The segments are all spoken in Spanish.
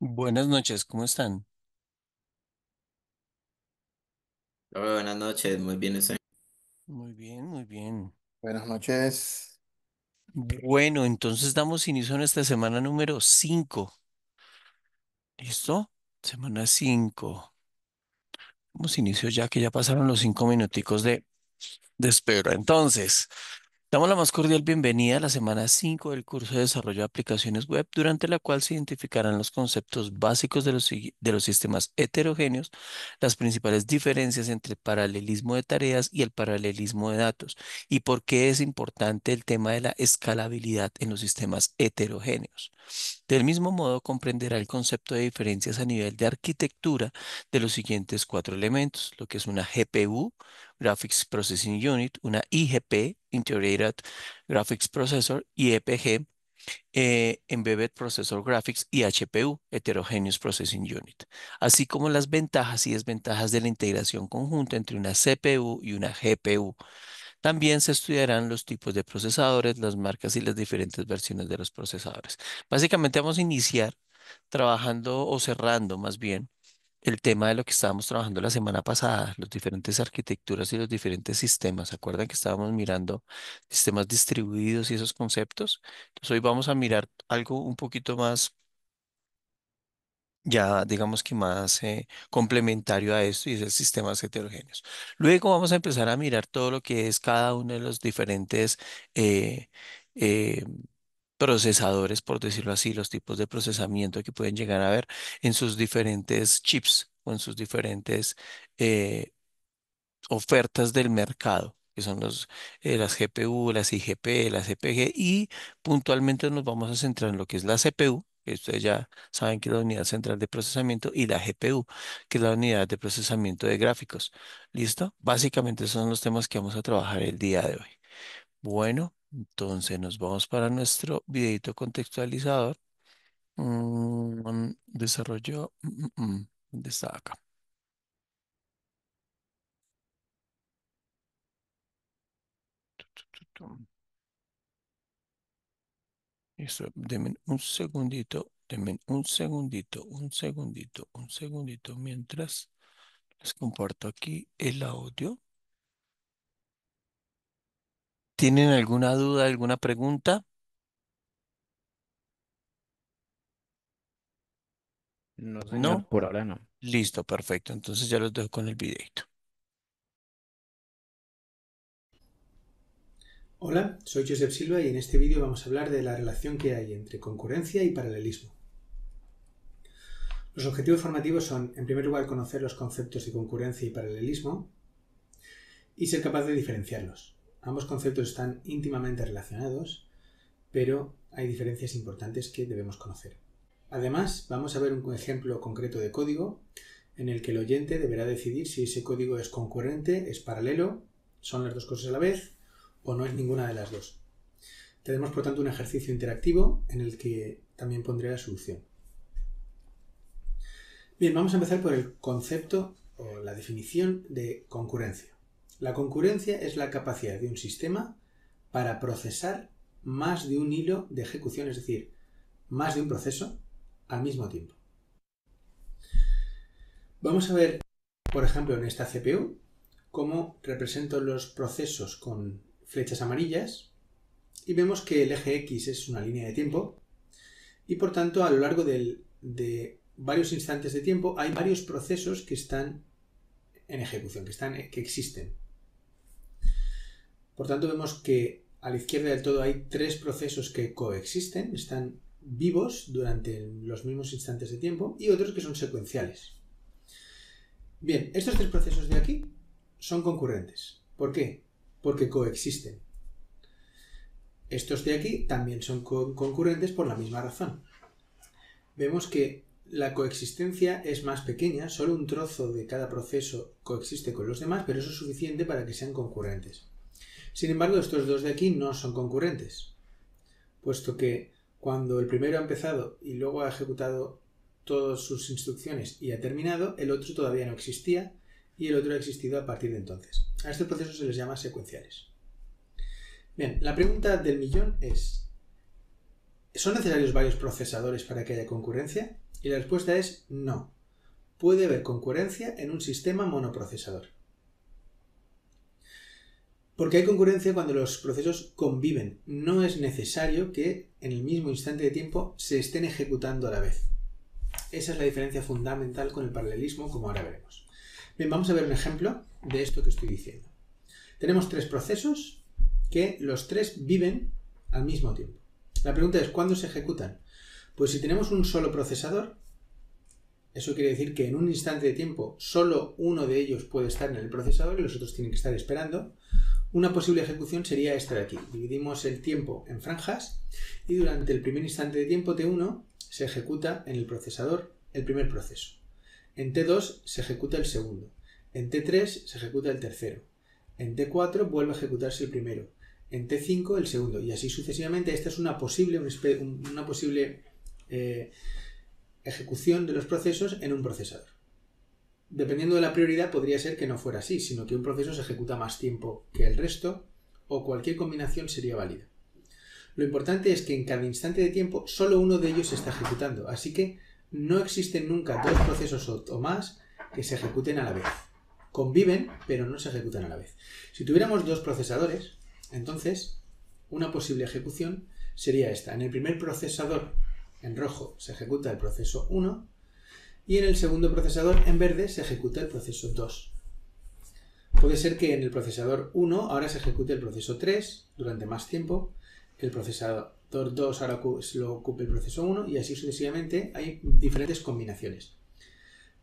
Buenas noches, ¿cómo están? Hola, buenas noches, muy bien estoy. Muy bien, muy bien. Buenas noches. Bueno, entonces damos inicio a nuestra semana número 5. ¿Listo? Semana 5. Damos inicio ya que ya pasaron los 5 minuticos de espera. Entonces, damos la más cordial bienvenida a la semana 5 del curso de desarrollo de aplicaciones web, durante la cual se identificarán los conceptos básicos de los sistemas heterogéneos, las principales diferencias entre paralelismo de tareas y el paralelismo de datos, y por qué es importante el tema de la escalabilidad en los sistemas heterogéneos. Del mismo modo, comprenderá el concepto de diferencias a nivel de arquitectura de los siguientes cuatro elementos: lo que es una GPU, Graphics Processing Unit; una IGP, Integrated Graphics Processor; y EPG, Embedded Processor Graphics; y HPU, Heterogeneous Processing Unit, así como las ventajas y desventajas de la integración conjunta entre una CPU y una GPU. También se estudiarán los tipos de procesadores, las marcas y las diferentes versiones de los procesadores. Básicamente vamos a iniciar trabajando o cerrando más bien el tema de lo que estábamos trabajando la semana pasada, las diferentes arquitecturas y los diferentes sistemas. ¿Se acuerdan que estábamos mirando sistemas distribuidos y esos conceptos? Entonces hoy vamos a mirar algo un poquito más, ya digamos que más complementario a esto, y es el sistemas heterogéneos. Luego vamos a empezar a mirar todo lo que es cada uno de los diferentes eh, eh, procesadores, por decirlo así, los tipos de procesamiento que pueden llegar a haber en sus diferentes chips o en sus diferentes eh, ofertas del mercado, que son las GPU, las IGP, las EPG, y puntualmente nos vamos a centrar en lo que es la CPU, que ustedes ya saben que es la unidad central de procesamiento, y la GPU, que es la unidad de procesamiento de gráficos. ¿Listo? Básicamente esos son los temas que vamos a trabajar el día de hoy. Bueno, entonces nos vamos para nuestro videito contextualizador. Desarrollo. ¿Dónde está acá? Tum. Eso, denme un segundito, denme un segundito, mientras les comparto aquí el audio. ¿Tienen alguna duda, alguna pregunta? No, señor, ¿No? por ahora no. Listo, perfecto. Entonces ya los dejo con el videito. Hola, soy Josep Silva y en este vídeo vamos a hablar de la relación que hay entre concurrencia y paralelismo. Los objetivos formativos son, en primer lugar, conocer los conceptos de concurrencia y paralelismo y ser capaz de diferenciarlos. Ambos conceptos están íntimamente relacionados, pero hay diferencias importantes que debemos conocer. Además, vamos a ver un ejemplo concreto de código en el que el oyente deberá decidir si ese código es concurrente, es paralelo, son las dos cosas a la vez o no es ninguna de las dos. Tenemos, por tanto, un ejercicio interactivo en el que también pondré la solución. Bien, vamos a empezar por el concepto o la definición de concurrencia. La concurrencia es la capacidad de un sistema para procesar más de un hilo de ejecución, es decir, más de un proceso al mismo tiempo. Vamos a ver, por ejemplo, en esta CPU, cómo represento los procesos con flechas amarillas y vemos que el eje X es una línea de tiempo y por tanto a lo largo de varios instantes de tiempo hay varios procesos que están en ejecución, que existen. Por tanto vemos que a la izquierda del todo hay tres procesos que coexisten, están vivos durante los mismos instantes de tiempo y otros que son secuenciales. Bien, estos tres procesos de aquí son concurrentes. ¿Por qué? Porque coexisten. Estos de aquí también son concurrentes por la misma razón. Vemos que la coexistencia es más pequeña, solo un trozo de cada proceso coexiste con los demás, pero eso es suficiente para que sean concurrentes. Sin embargo, estos dos de aquí no son concurrentes, puesto que cuando el primero ha empezado y luego ha ejecutado todas sus instrucciones y ha terminado, el otro todavía no existía y el otro ha existido a partir de entonces. A estos procesos se les llama secuenciales. Bien, la pregunta del millón es: ¿son necesarios varios procesadores para que haya concurrencia? Y la respuesta es no. Puede haber concurrencia en un sistema monoprocesador. Porque hay concurrencia cuando los procesos conviven. No es necesario que en el mismo instante de tiempo se estén ejecutando a la vez. Esa es la diferencia fundamental con el paralelismo, como ahora veremos. Bien, vamos a ver un ejemplo de esto que estoy diciendo. Tenemos 3 procesos que los 3 viven al mismo tiempo. La pregunta es, ¿cuándo se ejecutan? Pues si tenemos un solo procesador, eso quiere decir que en un instante de tiempo solo uno de ellos puede estar en el procesador y los otros tienen que estar esperando. Una posible ejecución sería esta de aquí. Dividimos el tiempo en franjas y durante el primer instante de tiempo T1 se ejecuta en el procesador el primer proceso. En T2 se ejecuta el segundo. En T3 se ejecuta el tercero. En T4 vuelve a ejecutarse el primero. En T5 el segundo. Y así sucesivamente. Esta es una posible ejecución de los procesos en un procesador. Dependiendo de la prioridad podría ser que no fuera así, sino que un proceso se ejecuta más tiempo que el resto o cualquier combinación sería válida. Lo importante es que en cada instante de tiempo solo uno de ellos se está ejecutando, así que no existen nunca 2 procesos o más que se ejecuten a la vez. Conviven, pero no se ejecutan a la vez. Si tuviéramos 2 procesadores, entonces una posible ejecución sería esta. En el primer procesador, en rojo, se ejecuta el proceso 1 y en el segundo procesador, en verde, se ejecuta el proceso 2. Puede ser que en el procesador 1 ahora se ejecute el proceso 3 durante más tiempo, el procesador 2 ahora lo ocupe el proceso 1 y así sucesivamente. Hay diferentes combinaciones.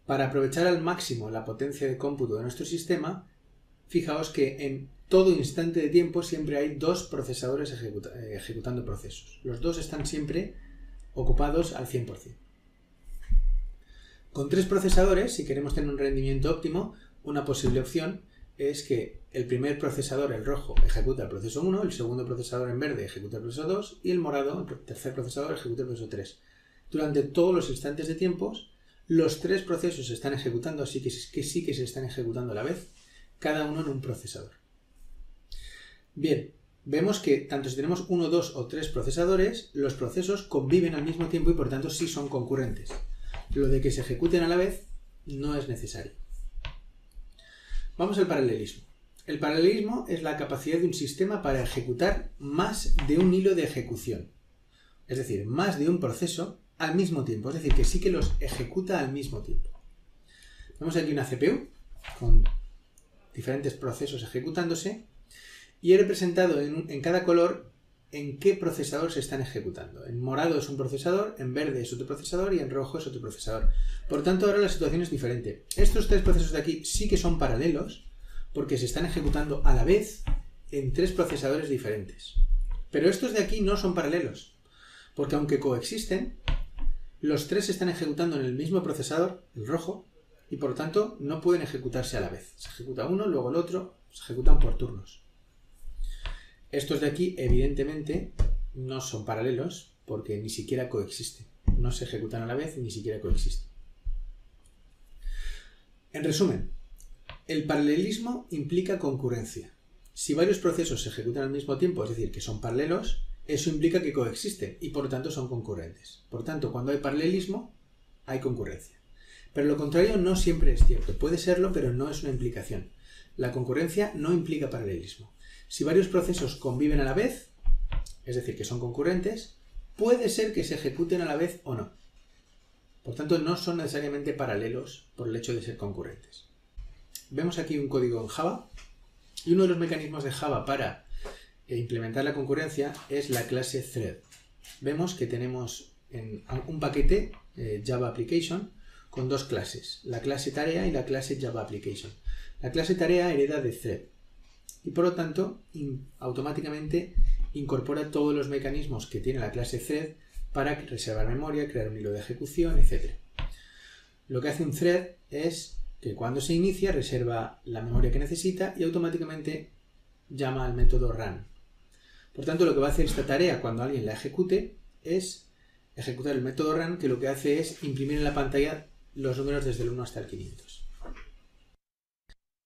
Para aprovechar al máximo la potencia de cómputo de nuestro sistema, fijaos que en todo instante de tiempo siempre hay 2 procesadores ejecutando procesos. Los 2 están siempre ocupados al 100%. Con 3 procesadores, si queremos tener un rendimiento óptimo, una posible opción es que el primer procesador, el rojo, ejecuta el proceso 1, el segundo procesador en verde ejecuta el proceso 2 y el morado, el tercer procesador, ejecuta el proceso 3. Durante todos los instantes de tiempo, los 3 procesos se están ejecutando, así que sí que se están ejecutando a la vez, cada uno en un procesador. Bien, vemos que tanto si tenemos 1, 2 o 3 procesadores, los procesos conviven al mismo tiempo y por tanto sí son concurrentes. Lo de que se ejecuten a la vez no es necesario. Vamos al paralelismo. El paralelismo es la capacidad de un sistema para ejecutar más de un hilo de ejecución. Es decir, más de un proceso al mismo tiempo. Es decir, que sí que los ejecuta al mismo tiempo. Vemos aquí una CPU con diferentes procesos ejecutándose y he representado en cada color en qué procesador se están ejecutando. En morado es un procesador, en verde es otro procesador y en rojo es otro procesador. Por tanto, ahora la situación es diferente. Estos 3 procesos de aquí sí que son paralelos porque se están ejecutando a la vez en 3 procesadores diferentes. Pero estos de aquí no son paralelos porque aunque coexisten, los 3 se están ejecutando en el mismo procesador, el rojo, y por tanto no pueden ejecutarse a la vez. Se ejecuta uno, luego el otro, se ejecutan por turnos. Estos de aquí, evidentemente, no son paralelos porque ni siquiera coexisten. No se ejecutan a la vez y ni siquiera coexisten. En resumen, el paralelismo implica concurrencia. Si varios procesos se ejecutan al mismo tiempo, es decir, que son paralelos, eso implica que coexisten y por lo tanto son concurrentes. Por tanto, cuando hay paralelismo, hay concurrencia. Pero lo contrario no siempre es cierto. Puede serlo, pero no es una implicación. La concurrencia no implica paralelismo. Si varios procesos conviven a la vez, es decir, que son concurrentes, puede ser que se ejecuten a la vez o no. Por tanto, no son necesariamente paralelos por el hecho de ser concurrentes. Vemos aquí un código en Java y uno de los mecanismos de Java para implementar la concurrencia es la clase thread. Vemos que tenemos un paquete Java Application con 2 clases, la clase tarea y la clase Java Application. La clase tarea hereda de thread y por lo tanto automáticamente incorpora todos los mecanismos que tiene la clase thread para reservar memoria, crear un hilo de ejecución, etc. Lo que hace un thread es que cuando se inicia reserva la memoria que necesita y automáticamente llama al método run. Por tanto, lo que va a hacer esta tarea cuando alguien la ejecute es ejecutar el método run, que lo que hace es imprimir en la pantalla los números desde el 1 hasta el 500.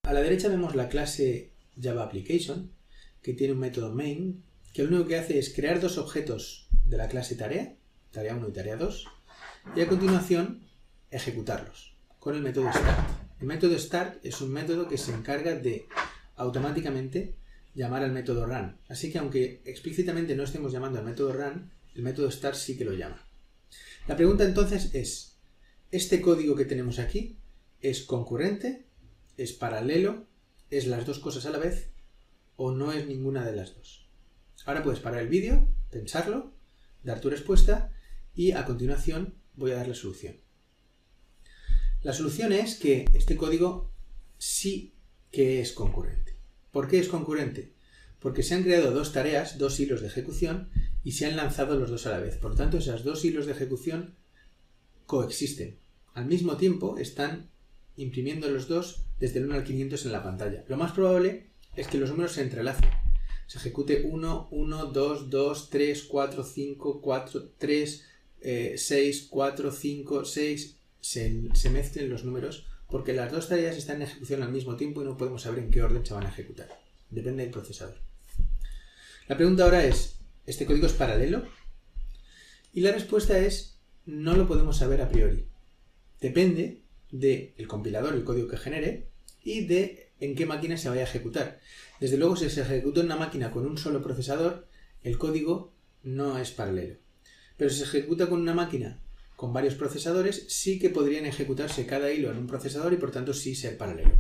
A la derecha vemos la clase Java Application, que tiene un método main, que lo único que hace es crear 2 objetos de la clase tarea, tarea 1 y tarea 2, y a continuación ejecutarlos con el método start. El método start es un método que se encarga de automáticamente llamar al método run. Así que aunque explícitamente no estemos llamando al método run, el método start sí que lo llama. La pregunta entonces es, ¿este código que tenemos aquí es concurrente, es paralelo, es las dos cosas a la vez o no es ninguna de las dos? Ahora puedes parar el vídeo, pensarlo, dar tu respuesta y a continuación voy a dar la solución. La solución es que este código sí que es concurrente. ¿Por qué es concurrente? Porque se han creado dos tareas, dos hilos de ejecución y se han lanzado los dos a la vez. Por tanto, esos dos hilos de ejecución coexisten. Al mismo tiempo están imprimiendo los dos desde el 1 al 500 en la pantalla. Lo más probable es que los números se entrelacen. Se ejecute 1, 1, 2, 2, 3, 4, 5, 4, 3, 6, 4, 5, 6. Se mezclen los números porque las dos tareas están en ejecución al mismo tiempo y no podemos saber en qué orden se van a ejecutar. Depende del procesador. La pregunta ahora es, ¿este código es paralelo? Y la respuesta es, no lo podemos saber a priori. Depende del compilador, el código que genere, y de en qué máquina se vaya a ejecutar. Desde luego, si se ejecuta en una máquina con un solo procesador, el código no es paralelo. Pero si se ejecuta con una máquina con varios procesadores, sí que podrían ejecutarse cada hilo en un procesador y por tanto sí ser paralelo.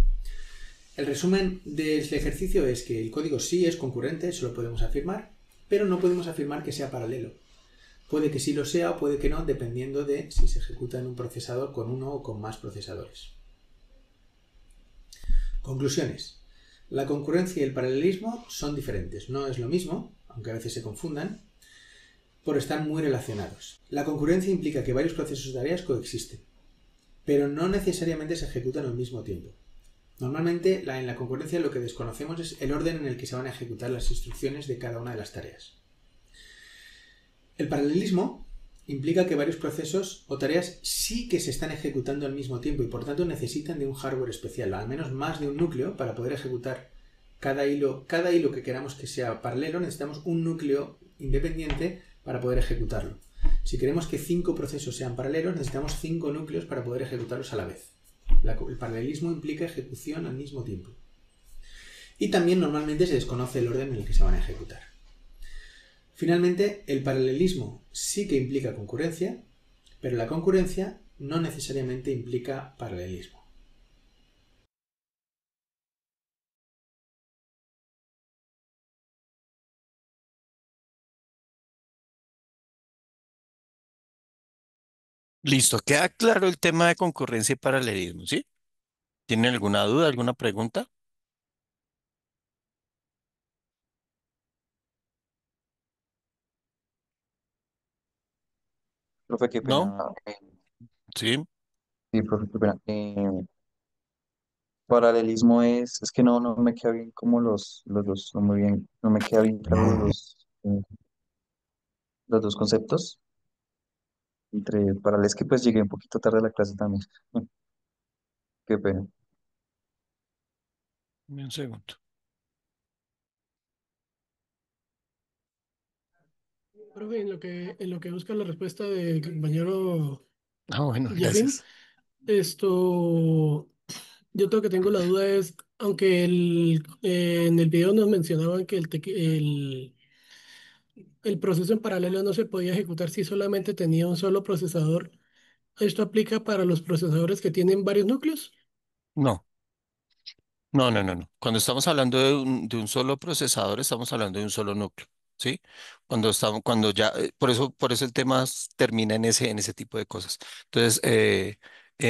El resumen del ejercicio es que el código sí es concurrente, eso lo podemos afirmar, pero no podemos afirmar que sea paralelo. Puede que sí lo sea o puede que no, dependiendo de si se ejecuta en un procesador con uno o con más procesadores. Conclusiones. La concurrencia y el paralelismo son diferentes. No es lo mismo, aunque a veces se confundan, por estar muy relacionados. La concurrencia implica que varios procesos de tareas coexisten, pero no necesariamente se ejecutan al mismo tiempo. Normalmente, en la concurrencia lo que desconocemos es el orden en el que se van a ejecutar las instrucciones de cada una de las tareas. El paralelismo implica que varios procesos o tareas sí que se están ejecutando al mismo tiempo y por tanto necesitan de un hardware especial, al menos más de un núcleo para poder ejecutar cada hilo que queramos que sea paralelo, necesitamos un núcleo independiente para poder ejecutarlo. Si queremos que 5 procesos sean paralelos, necesitamos 5 núcleos para poder ejecutarlos a la vez. El paralelismo implica ejecución al mismo tiempo. Y también normalmente se desconoce el orden en el que se van a ejecutar. Finalmente, el paralelismo sí que implica concurrencia, pero la concurrencia no necesariamente implica paralelismo. Listo, queda claro el tema de concurrencia y paralelismo, ¿sí? ¿Tienen alguna duda, alguna pregunta? Profe, qué ¿No? pena. Sí. Sí, profe, qué pena. Paralelismo es que no me queda bien como los dos, no muy bien, no me queda bien claro los dos conceptos. Entre paralelos que pues llegué un poquito tarde a la clase también. Qué pena. Un segundo. Profe, en lo que busca la respuesta del compañero Ah, bueno, Jefin, gracias. esto, yo lo que tengo la duda es, aunque en el video nos mencionaban que el proceso en paralelo no se podía ejecutar si solamente tenía un solo procesador, ¿esto aplica para los procesadores que tienen varios núcleos? No, no. Cuando estamos hablando de un solo procesador, estamos hablando de un solo núcleo, ¿sí? Cuando ya, por eso el tema termina en ese tipo de cosas. Entonces,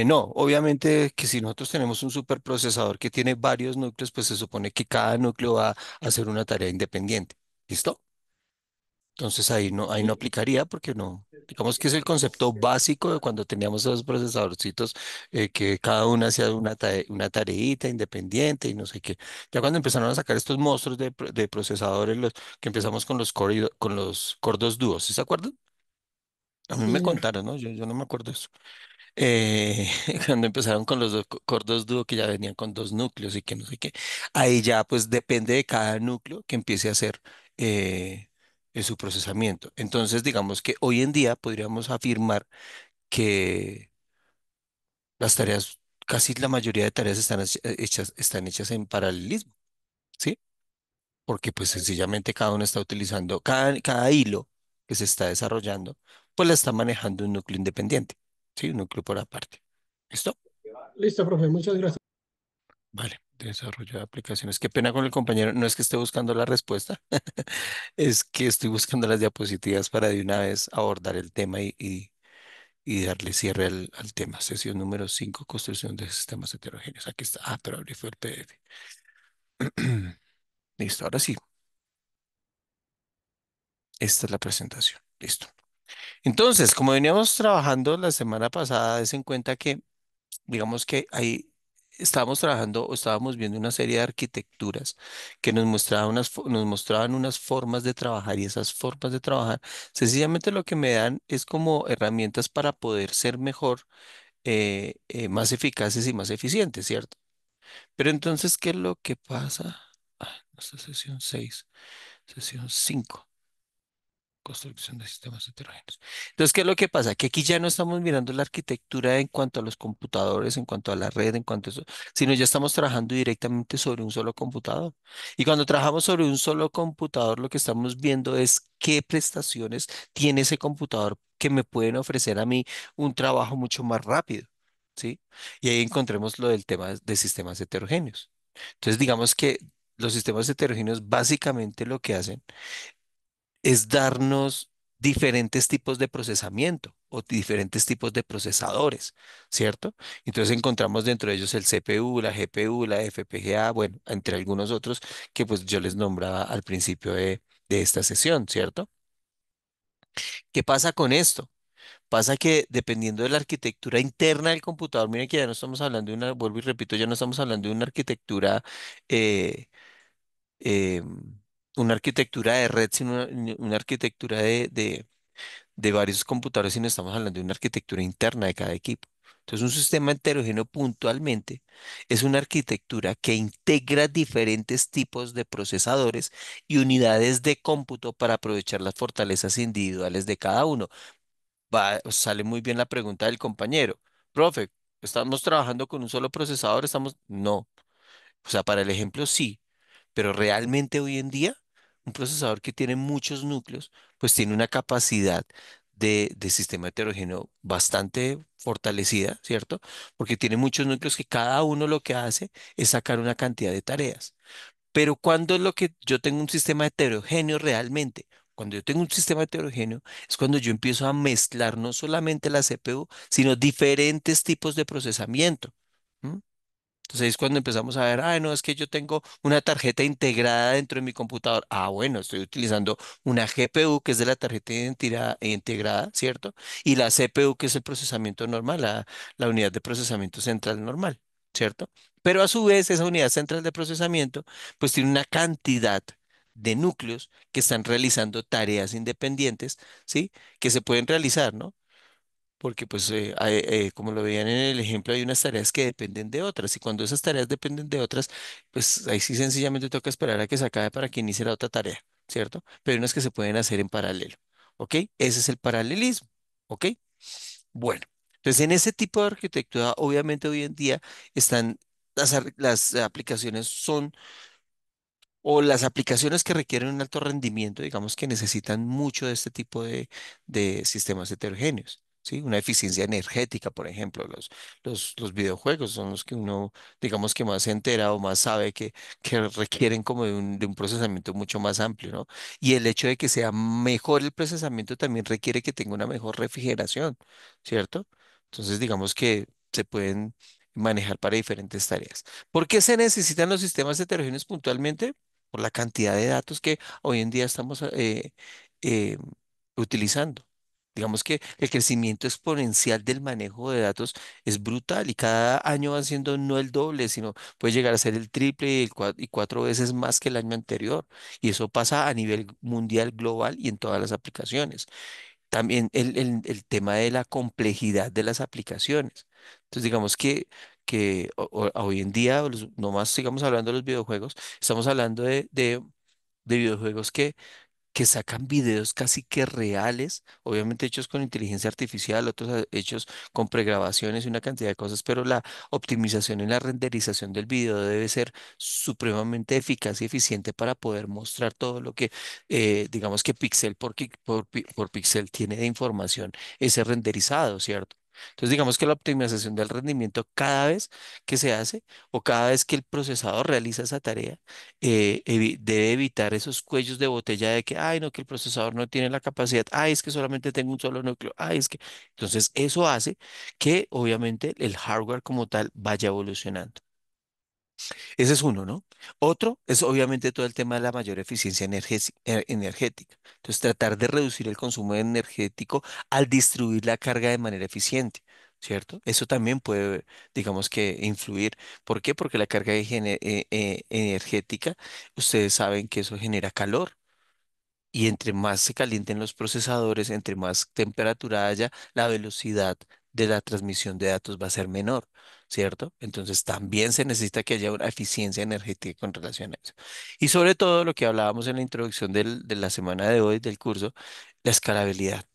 no, obviamente que si nosotros tenemos un superprocesador que tiene varios núcleos, pues se supone que cada núcleo va a hacer una tarea independiente. ¿Listo? Entonces ahí no Y, aplicaría porque no, digamos que es el concepto básico de cuando teníamos esos procesadorcitos que cada uno hacía una tareita independiente y no sé qué. Ya cuando empezaron a sacar estos monstruos de procesadores, los que empezamos con los Core 2 Duos, ¿sí se acuerdan? A mí sí, me señor. contaron, ¿no? Yo no me acuerdo de eso. Eh, cuando empezaron con los Core 2 Duo que ya venían con dos núcleos y que no sé qué, ahí ya pues depende de cada núcleo que empiece a hacer su procesamiento. Entonces, digamos que hoy en día podríamos afirmar que las tareas, casi la mayoría de tareas están hechas en paralelismo, ¿sí? Porque pues sencillamente cada uno está utilizando, cada hilo que se está desarrollando, pues la está manejando un núcleo independiente, ¿sí? Un núcleo por aparte. ¿Listo? Listo, profe, muchas gracias. Vale, desarrollo de aplicaciones. Qué pena con el compañero, no es que esté buscando la respuesta, es que estoy buscando las diapositivas para de una vez abordar el tema y darle cierre al tema. Sesión número 5, construcción de sistemas heterogéneos. Aquí está. Ah, pero abrí fue el PDF. Listo, ahora sí, esta es la presentación. Listo. Entonces, como veníamos trabajando la semana pasada, des en cuenta que, digamos que ahí estábamos trabajando o estábamos viendo una serie de arquitecturas que nos mostraban unas formas de trabajar y esas formas de trabajar, sencillamente lo que me dan es como herramientas para poder ser mejor, más eficaces y más eficientes, ¿cierto? Pero entonces, ¿qué es lo que pasa? Ah, esta es sesión 5. Construcción de sistemas heterogéneos. Entonces, ¿qué es lo que pasa? Que aquí ya no estamos mirando la arquitectura en cuanto a los computadores, en cuanto a la red, en cuanto a eso, sino ya estamos trabajando directamente sobre un solo computador. Y cuando trabajamos sobre un solo computador, lo que estamos viendo es qué prestaciones tiene ese computador que me pueden ofrecer a mí un trabajo mucho más rápido, ¿sí? Y ahí encontremos lo del tema de sistemas heterogéneos. Entonces, digamos que los sistemas heterogéneos básicamente lo que hacen es darnos diferentes tipos de procesamiento o diferentes tipos de procesadores, ¿cierto? Entonces encontramos dentro de ellos el CPU, la GPU, la FPGA, bueno, entre algunos otros que pues yo les nombraba al principio de esta sesión, ¿cierto? ¿Qué pasa con esto? Pasa que dependiendo de la arquitectura interna del computador, miren que ya no estamos hablando de una, vuelvo y repito, ya no estamos hablando de eh, eh, una arquitectura de red, sino una arquitectura de varios computadores, sino estamos hablando de una arquitectura interna de cada equipo. Entonces, un sistema heterogéneo puntualmente es una arquitectura que integra diferentes tipos de procesadores y unidades de cómputo para aprovechar las fortalezas individuales de cada uno. Sale muy bien la pregunta del compañero. Profe, ¿estamos trabajando con un solo procesador? No. O sea, para el ejemplo sí, pero realmente hoy en día un procesador que tiene muchos núcleos, pues tiene una capacidad de sistema heterogéneo bastante fortalecida, ¿cierto? Porque tiene muchos núcleos que cada uno lo que hace es sacar una cantidad de tareas. Pero cuando es lo que yo tengo un sistema heterogéneo realmente? Cuando yo tengo un sistema heterogéneo es cuando yo empiezo a mezclar no solamente la CPU, sino diferentes tipos de procesamiento. ¿M? Entonces ahí es cuando empezamos a ver, ah, no, es que yo tengo una tarjeta integrada dentro de mi computador. Ah, bueno, estoy utilizando una GPU, que es de la tarjeta integrada, ¿cierto? Y la CPU, que es el procesamiento normal, la unidad de procesamiento central normal, ¿cierto? Pero a su vez, esa unidad central de procesamiento, pues tiene una cantidad de núcleos que están realizando tareas independientes, ¿sí? Que se pueden realizar, ¿no? Porque pues como lo veían en el ejemplo, hay unas tareas que dependen de otras y cuando esas tareas dependen de otras, pues ahí sí sencillamente toca esperar a que se acabe para que inicie la otra tarea, ¿cierto? Pero hay unas que se pueden hacer en paralelo, ¿ok? Ese es el paralelismo, ¿ok? Bueno, entonces en ese tipo de arquitectura, obviamente hoy en día están, las aplicaciones son o las aplicaciones que requieren un alto rendimiento, digamos que necesitan mucho de este tipo de sistemas heterogéneos. ¿Sí? Una eficiencia energética, por ejemplo, los videojuegos son los que uno, digamos que más se entera o más sabe que requieren como de un procesamiento mucho más amplio, ¿no? Y el hecho de que sea mejor el procesamiento también requiere que tenga una mejor refrigeración, ¿cierto? Entonces, digamos que se pueden manejar para diferentes tareas. ¿Por qué se necesitan los sistemas heterogéneos puntualmente? Por la cantidad de datos que hoy en día estamos eh, utilizando. Digamos que el crecimiento exponencial del manejo de datos es brutal y cada año va siendo no el doble, sino puede llegar a ser el triple y cuatro veces más que el año anterior. Y eso pasa a nivel mundial, global y en todas las aplicaciones. También el tema de la complejidad de las aplicaciones. Entonces, digamos que hoy en día, no más sigamos hablando de los videojuegos, estamos hablando de videojuegos que sacan videos casi que reales, obviamente hechos con inteligencia artificial, otros hechos con pregrabaciones y una cantidad de cosas, pero la optimización y la renderización del video debe ser supremamente eficaz y eficiente para poder mostrar todo lo que, digamos que píxel por píxel tiene de información ese renderizado, ¿cierto? Entonces, digamos que la optimización del rendimiento cada vez que se hace o cada vez que el procesador realiza esa tarea, debe evitar esos cuellos de botella de que, ay, no, que el procesador no tiene la capacidad, ay, es que solamente tengo un solo núcleo, ay, es que... Entonces, eso hace que obviamente el hardware como tal vaya evolucionando. Ese es uno, ¿no? Otro es obviamente todo el tema de la mayor eficiencia energética. Entonces, tratar de reducir el consumo energético al distribuir la carga de manera eficiente, ¿cierto? Eso también puede, digamos que, influir. ¿Por qué? Porque la carga energética, ustedes saben que eso genera calor. Y entre más se calienten los procesadores, entre más temperatura haya, la velocidad de la transmisión de datos va a ser menor, ¿cierto? Entonces también se necesita que haya una eficiencia energética con relación a eso. Y sobre todo lo que hablábamos en la introducción de la semana de hoy del curso, la escalabilidad.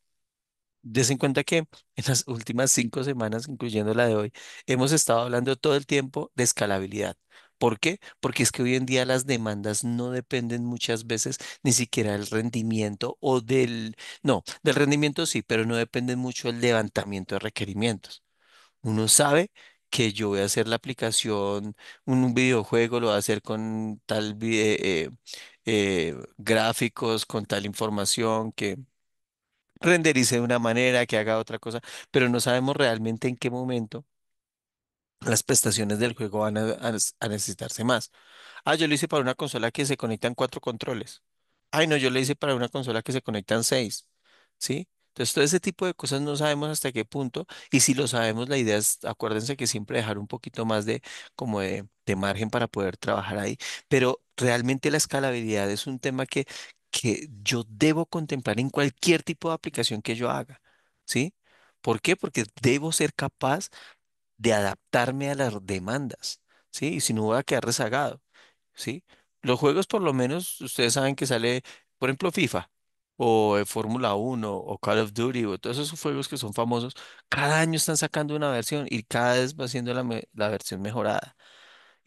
Des en cuenta que en las últimas 5 semanas, incluyendo la de hoy, hemos estado hablando todo el tiempo de escalabilidad. ¿Por qué? Porque es que hoy en día las demandas no dependen muchas veces ni siquiera del rendimiento o del, no, del rendimiento sí, pero no dependen mucho del levantamiento de requerimientos. Uno sabe que yo voy a hacer la aplicación, un videojuego, lo voy a hacer con tal gráficos, con tal información que renderice de una manera, que haga otra cosa, pero no sabemos realmente en qué momento las prestaciones del juego van a necesitarse más. Ah, yo lo hice para una consola que se conectan 4 controles. Ay, no, yo lo hice para una consola que se conectan 6. ¿Sí? Entonces, todo ese tipo de cosas no sabemos hasta qué punto. Y si lo sabemos, la idea es, acuérdense que siempre dejar un poquito más de, como de margen para poder trabajar ahí. Pero realmente la escalabilidad es un tema que yo debo contemplar en cualquier tipo de aplicación que yo haga. ¿Sí? ¿Por qué? Porque debo ser capaz de adaptarme a las demandas, ¿sí? Y si no voy a quedar rezagado, ¿sí? Los juegos por lo menos, ustedes saben que sale, por ejemplo, FIFA o Fórmula 1 o Call of Duty o todos esos juegos que son famosos, cada año están sacando una versión y cada vez va siendo la versión mejorada.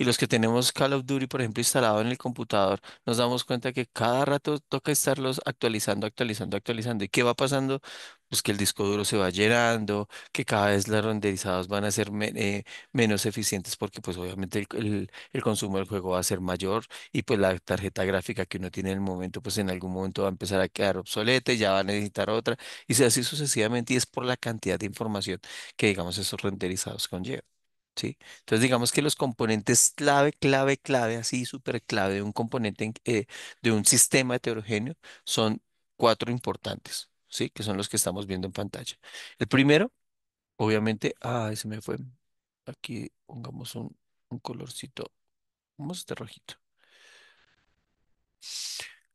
Y los que tenemos Call of Duty, por ejemplo, instalado en el computador, nos damos cuenta que cada rato toca estarlos actualizando, actualizando, actualizando. ¿Y qué va pasando? Pues que el disco duro se va llenando, que cada vez los renderizados van a ser menos eficientes porque pues obviamente el consumo del juego va a ser mayor y pues la tarjeta gráfica que uno tiene en el momento, pues en algún momento va a empezar a quedar obsoleta y ya va a necesitar otra. Y así sucesivamente y es por la cantidad de información que digamos esos renderizados conllevan. ¿Sí? Entonces, digamos que los componentes clave, clave, clave, así súper clave de un componente, de un sistema heterogéneo son 4 importantes, ¿sí? Que son los que estamos viendo en pantalla. El primero, obviamente, se me fue. Aquí pongamos un colorcito. Vamos a este rojito.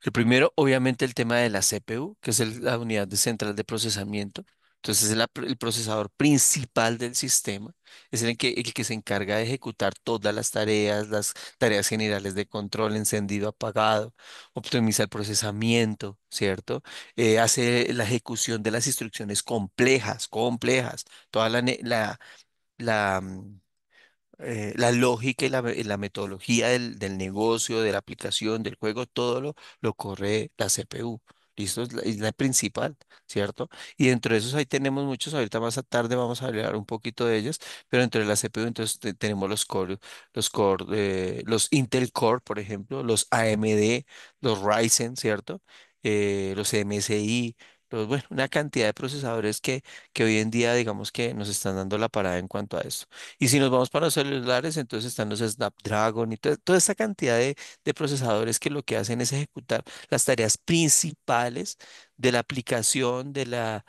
El primero, obviamente, el tema de la CPU, que es la unidad de central de procesamiento. Entonces, es el procesador principal del sistema. Es el que se encarga de ejecutar todas las tareas generales de control, encendido, apagado, optimiza el procesamiento, ¿cierto? Hace la ejecución de las instrucciones complejas, complejas. Toda la lógica y la metodología del negocio, de la aplicación, del juego, todo lo corre la CPU. ¿Listo? Es la principal, ¿cierto? Y dentro de esos ahí tenemos muchos, ahorita más a tarde vamos a hablar un poquito de ellos, pero dentro de la CPU entonces tenemos los Intel Core, por ejemplo, los AMD, los Ryzen, ¿cierto? Los MSI, bueno, una cantidad de procesadores que hoy en día digamos que nos están dando la parada en cuanto a esto. Y si nos vamos para los celulares, entonces están los Snapdragon y toda esta cantidad de procesadores que lo que hacen es ejecutar las tareas principales de la aplicación, de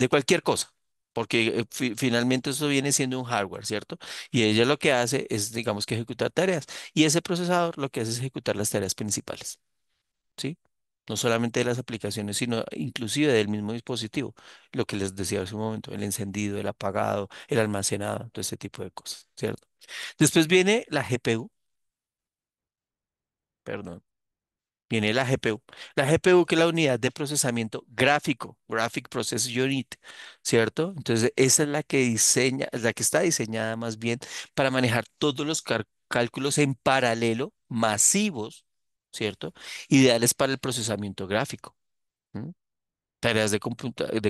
cualquier cosa. Porque finalmente eso viene siendo un hardware, ¿cierto? Y ella lo que hace es, digamos que ejecutar tareas. Y ese procesador lo que hace es ejecutar las tareas principales, ¿sí? No solamente de las aplicaciones, sino inclusive del mismo dispositivo. Lo que les decía hace un momento, el encendido, el apagado, el almacenado, todo ese tipo de cosas, ¿cierto? Después viene la GPU, perdón. Viene la GPU. La GPU, que es la unidad de procesamiento gráfico, Graphic Process Unit, ¿cierto? Entonces, esa es la que diseña, es la que está diseñada más bien para manejar todos los cálculos en paralelo, masivos, ¿cierto? Ideales para el procesamiento gráfico. ¿M? Tareas de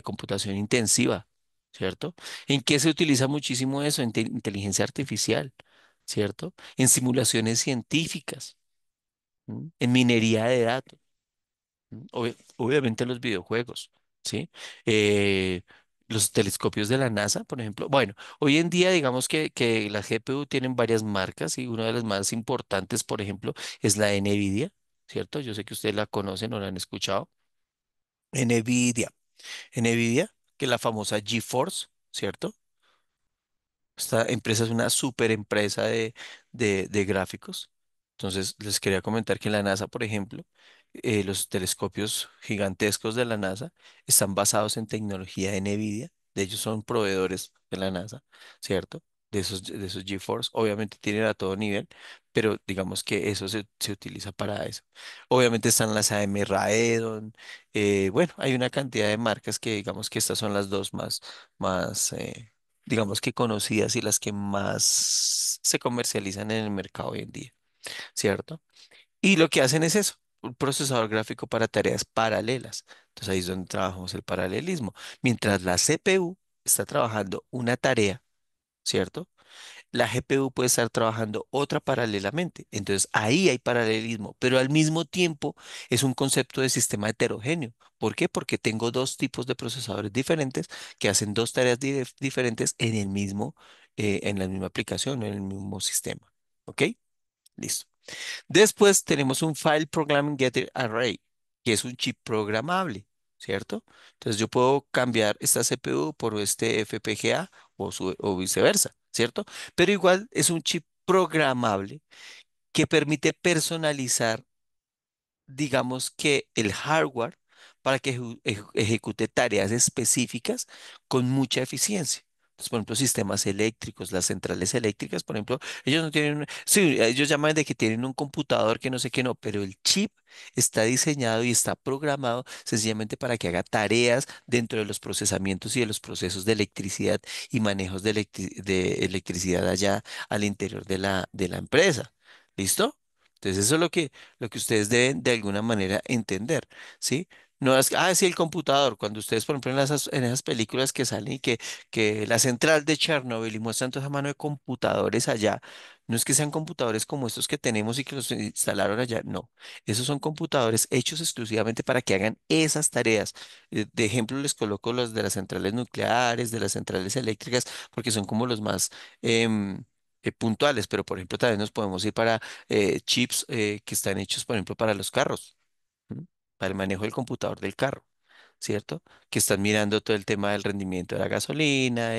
computación intensiva, ¿cierto? ¿En qué se utiliza muchísimo eso? En inteligencia artificial, ¿cierto? En simulaciones científicas, en minería de datos. Obviamente los videojuegos, ¿sí? Eh, los telescopios de la NASA, por ejemplo. Bueno, hoy en día digamos que las GPU tienen varias marcas y una de las más importantes, por ejemplo, es la NVIDIA, ¿cierto? Yo sé que ustedes la conocen o la han escuchado. NVIDIA. NVIDIA, que es la famosa GeForce, ¿cierto? Esta empresa es una super empresa de gráficos. Entonces, les quería comentar que en la NASA, por ejemplo, los telescopios gigantescos de la NASA están basados en tecnología de NVIDIA. De ellos son proveedores de la NASA, ¿cierto? De esos GeForce. Obviamente tienen a todo nivel, pero digamos que eso se utiliza para eso. Obviamente están las AM Raedon. Bueno, hay una cantidad de marcas que digamos que estas son las dos más digamos que conocidas y las que más se comercializan en el mercado hoy en día, ¿cierto? Y lo que hacen es eso, un procesador gráfico para tareas paralelas. Entonces ahí es donde trabajamos el paralelismo. Mientras la CPU está trabajando una tarea, ¿cierto? La GPU puede estar trabajando otra paralelamente. Entonces ahí hay paralelismo, pero al mismo tiempo es un concepto de sistema heterogéneo. ¿Por qué? Porque tengo dos tipos de procesadores diferentes que hacen dos tareas diferentes en la misma aplicación, en el mismo sistema. ¿Ok? Listo. Después tenemos un File Programming Getter Array, que es un chip programable, ¿cierto? Entonces yo puedo cambiar esta CPU por este FPGA o viceversa, ¿cierto? Pero igual es un chip programable que permite personalizar, digamos que el hardware para que ejecute tareas específicas con mucha eficiencia. Entonces, por ejemplo, sistemas eléctricos, las centrales eléctricas, por ejemplo, ellos no tienen, sí, ellos llaman de que tienen un computador que no sé qué no, pero el chip está diseñado y está programado sencillamente para que haga tareas dentro de los procesamientos y de los procesos de electricidad y manejos de electricidad allá al interior de la empresa. ¿Listo? Entonces, eso es lo que ustedes deben de alguna manera entender, ¿sí? No es, sí, el computador, cuando ustedes, por ejemplo, en esas películas que salen y que la central de Chernobyl y muestran toda esa mano de computadores allá, no es que sean computadores como estos que tenemos y que los instalaron allá, no, esos son computadores hechos exclusivamente para que hagan esas tareas. De ejemplo, les coloco los de las centrales nucleares, de las centrales eléctricas, porque son como los más em, puntuales, pero por ejemplo, también nos podemos ir para chips que están hechos, por ejemplo, para los carros, ¿m? Para el manejo del computador del carro, ¿cierto? Que están mirando todo el tema del rendimiento de la gasolina,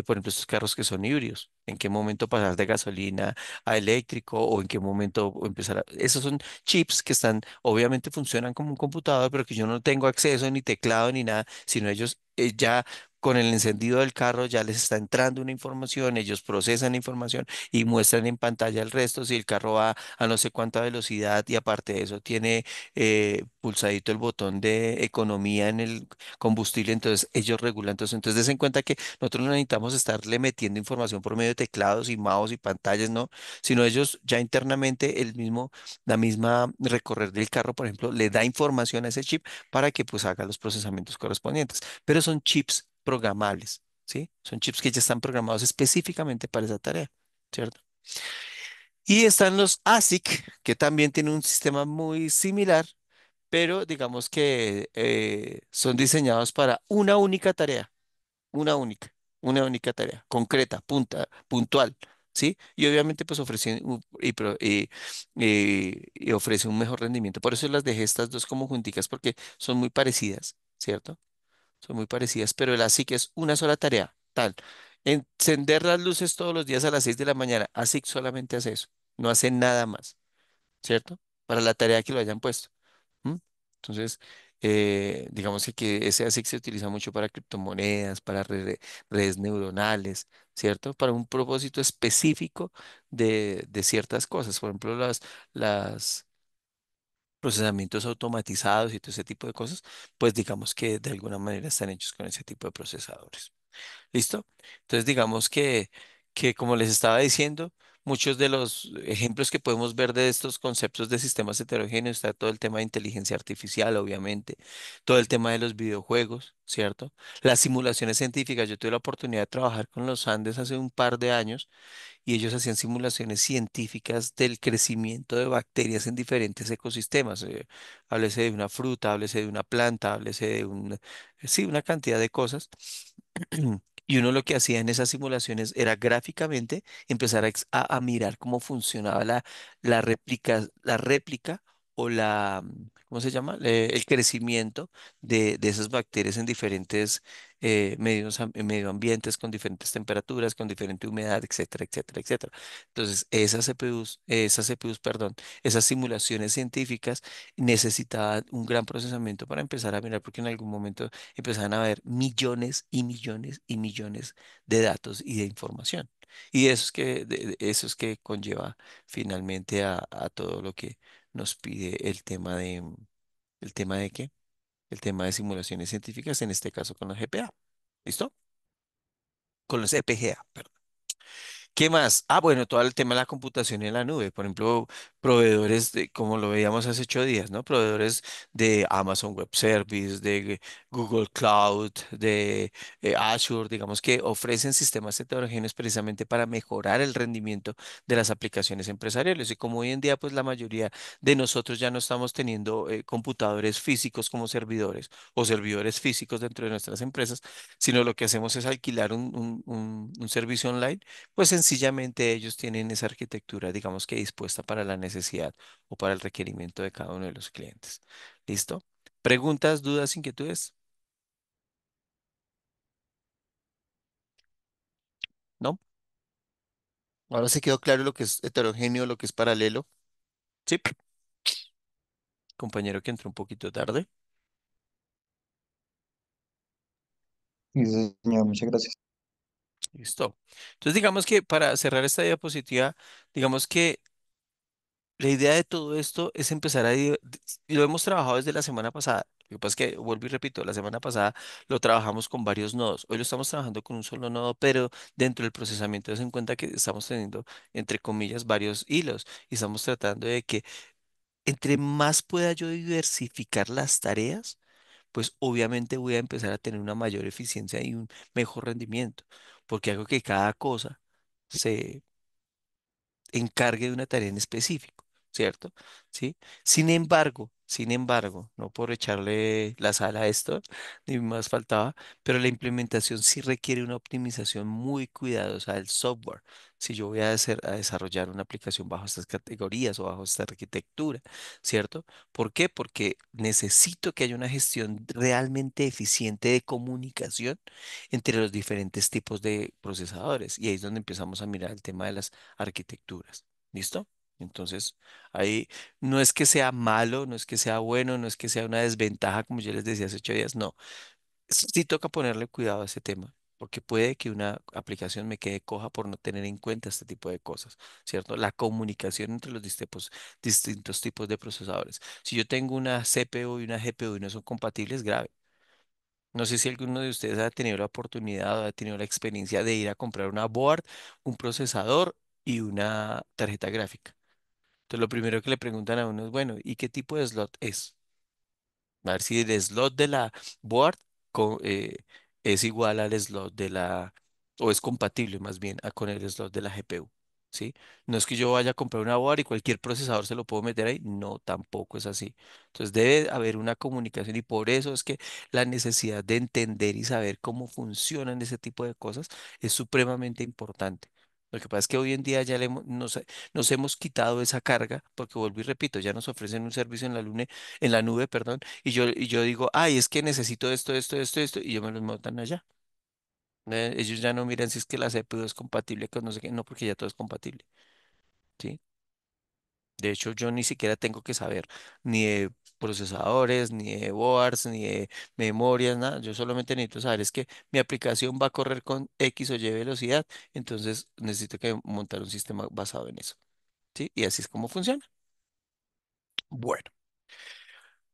por ejemplo, estos carros que son híbridos, en qué momento pasar de gasolina a eléctrico o en qué momento empezar a... Esos son chips que están, obviamente funcionan como un computador, pero que yo no tengo acceso ni teclado ni nada, sino ellos ya... Con el encendido del carro ya les está entrando una información, ellos procesan la información y muestran en pantalla el resto si el carro va a no sé cuánta velocidad y aparte de eso tiene pulsadito el botón de economía en el combustible, entonces ellos regulan todo eso. Entonces des en cuenta que nosotros no necesitamos estarle metiendo información por medio de teclados y mouse y pantallas, ¿no? Sino ellos ya internamente la misma recorrer del carro, por ejemplo, le da información a ese chip para que pues haga los procesamientos correspondientes. Pero son chips programables, ¿sí? Son chips que ya están programados específicamente para esa tarea, ¿cierto? Y están los ASIC, que también tienen un sistema muy similar, pero digamos que son diseñados para una única tarea, concreta, puntual, ¿sí? Y obviamente pues ofrecen y ofrece un mejor rendimiento. Por eso las dejé estas dos como junticas, porque son muy parecidas, ¿cierto? Son muy parecidas, pero el ASIC es una sola tarea, tal. Encender las luces todos los días a las 6 de la mañana. ASIC solamente hace eso, no hace nada más, ¿cierto? Para la tarea que lo hayan puesto. ¿M? Entonces, digamos que ese ASIC se utiliza mucho para criptomonedas, para redes neuronales, ¿cierto? Para un propósito específico de ciertas cosas. Por ejemplo, las procesamientos automatizados y todo ese tipo de cosas, pues digamos que de alguna manera están hechos con ese tipo de procesadores. ¿Listo? Entonces, digamos que como les estaba diciendo, muchos de los ejemplos que podemos ver de estos conceptos de sistemas heterogéneos está todo el tema de inteligencia artificial, obviamente, todo el tema de los videojuegos, ¿cierto? Las simulaciones científicas. Yo tuve la oportunidad de trabajar con los Andes hace un par de años y ellos hacían simulaciones científicas del crecimiento de bacterias en diferentes ecosistemas. Háblese de una fruta, háblese de una planta, háblese de sí, una cantidad de cosas. Y uno lo que hacía en esas simulaciones era gráficamente empezar a mirar cómo funcionaba la réplica o ¿cómo se llama? El crecimiento de esas bacterias en diferentes medio ambientes, con diferentes temperaturas, con diferente humedad, etcétera, etcétera, etcétera. Entonces, perdón, esas simulaciones científicas necesitaban un gran procesamiento para empezar a mirar, porque en algún momento empezaban a haber millones y millones y millones de datos y de información. Y eso es que conlleva finalmente a todo lo que nos pide ¿el tema de qué? El tema de simulaciones científicas, en este caso con los GPA. ¿Listo? Con los EPGA, perdón. ¿Qué más? Ah, bueno, todo el tema de la computación en la nube. Por ejemplo, proveedores como lo veíamos hace 8 días, ¿no? Proveedores de Amazon Web Service, de Google Cloud, de Azure, digamos que ofrecen sistemas heterogéneos precisamente para mejorar el rendimiento de las aplicaciones empresariales. Y como hoy en día, pues la mayoría de nosotros ya no estamos teniendo computadores físicos como servidores o servidores físicos dentro de nuestras empresas, sino lo que hacemos es alquilar un servicio online, pues sencillamente ellos tienen esa arquitectura, digamos que dispuesta para la necesidad o para el requerimiento de cada uno de los clientes. ¿Listo? ¿Preguntas, dudas, inquietudes? ¿No? Ahora se quedó claro lo que es heterogéneo, lo que es paralelo. Sí, compañero que entró un poquito tarde. Sí, señor, muchas gracias. Listo. Entonces, digamos que para cerrar esta diapositiva, digamos que la idea de todo esto es empezar y lo hemos trabajado desde la semana pasada. Lo que pasa es que, vuelvo y repito, la semana pasada lo trabajamos con varios nodos. Hoy lo estamos trabajando con un solo nodo, pero dentro del procesamiento se en cuenta que estamos teniendo, entre comillas, varios hilos y estamos tratando de que entre más pueda yo diversificar las tareas, pues obviamente voy a empezar a tener una mayor eficiencia y un mejor rendimiento, porque hago que cada cosa se encargue de una tarea en específico, ¿cierto? ¿Sí? Sin embargo, no por echarle la sal a esto, ni más faltaba, pero la implementación sí requiere una optimización muy cuidadosa del software. Si yo voy a desarrollar una aplicación bajo estas categorías o bajo esta arquitectura, ¿cierto? ¿Por qué? Porque necesito que haya una gestión realmente eficiente de comunicación entre los diferentes tipos de procesadores. Y ahí es donde empezamos a mirar el tema de las arquitecturas. ¿Listo? Entonces, ahí no es que sea malo, no es que sea bueno, no es que sea una desventaja, como yo les decía hace 8 días, no. Sí toca ponerle cuidado a ese tema, porque puede que una aplicación me quede coja por no tener en cuenta este tipo de cosas, ¿cierto? La comunicación entre los distintos tipos de procesadores. Si yo tengo una CPU y una GPU y no son compatibles, grave. No sé si alguno de ustedes ha tenido la oportunidad o ha tenido la experiencia de ir a comprar una board, un procesador y una tarjeta gráfica. Entonces, lo primero que le preguntan a uno es, bueno, ¿y qué tipo de slot es? A ver si el slot de la board es igual al slot o es compatible más bien con el slot de la GPU, ¿sí? No es que yo vaya a comprar una board y cualquier procesador se lo puedo meter ahí, no, tampoco es así. Entonces debe haber una comunicación y por eso es que la necesidad de entender y saber cómo funcionan ese tipo de cosas es supremamente importante. Lo que pasa es que hoy en día ya nos hemos quitado esa carga, porque vuelvo y repito, ya nos ofrecen un servicio en la nube, perdón, y yo digo, ay, es que necesito esto, esto, esto, esto, y yo me los montan allá. Ellos ya no miran si es que la CPU es compatible con no sé qué, no, porque ya todo es compatible, ¿sí? De hecho, yo ni siquiera tengo que saber ni de procesadores, ni de boards, ni de memorias, nada. Yo solamente necesito saber es que mi aplicación va a correr con X o Y velocidad, entonces necesito que montar un sistema basado en eso, ¿sí? Y así es como funciona. Bueno.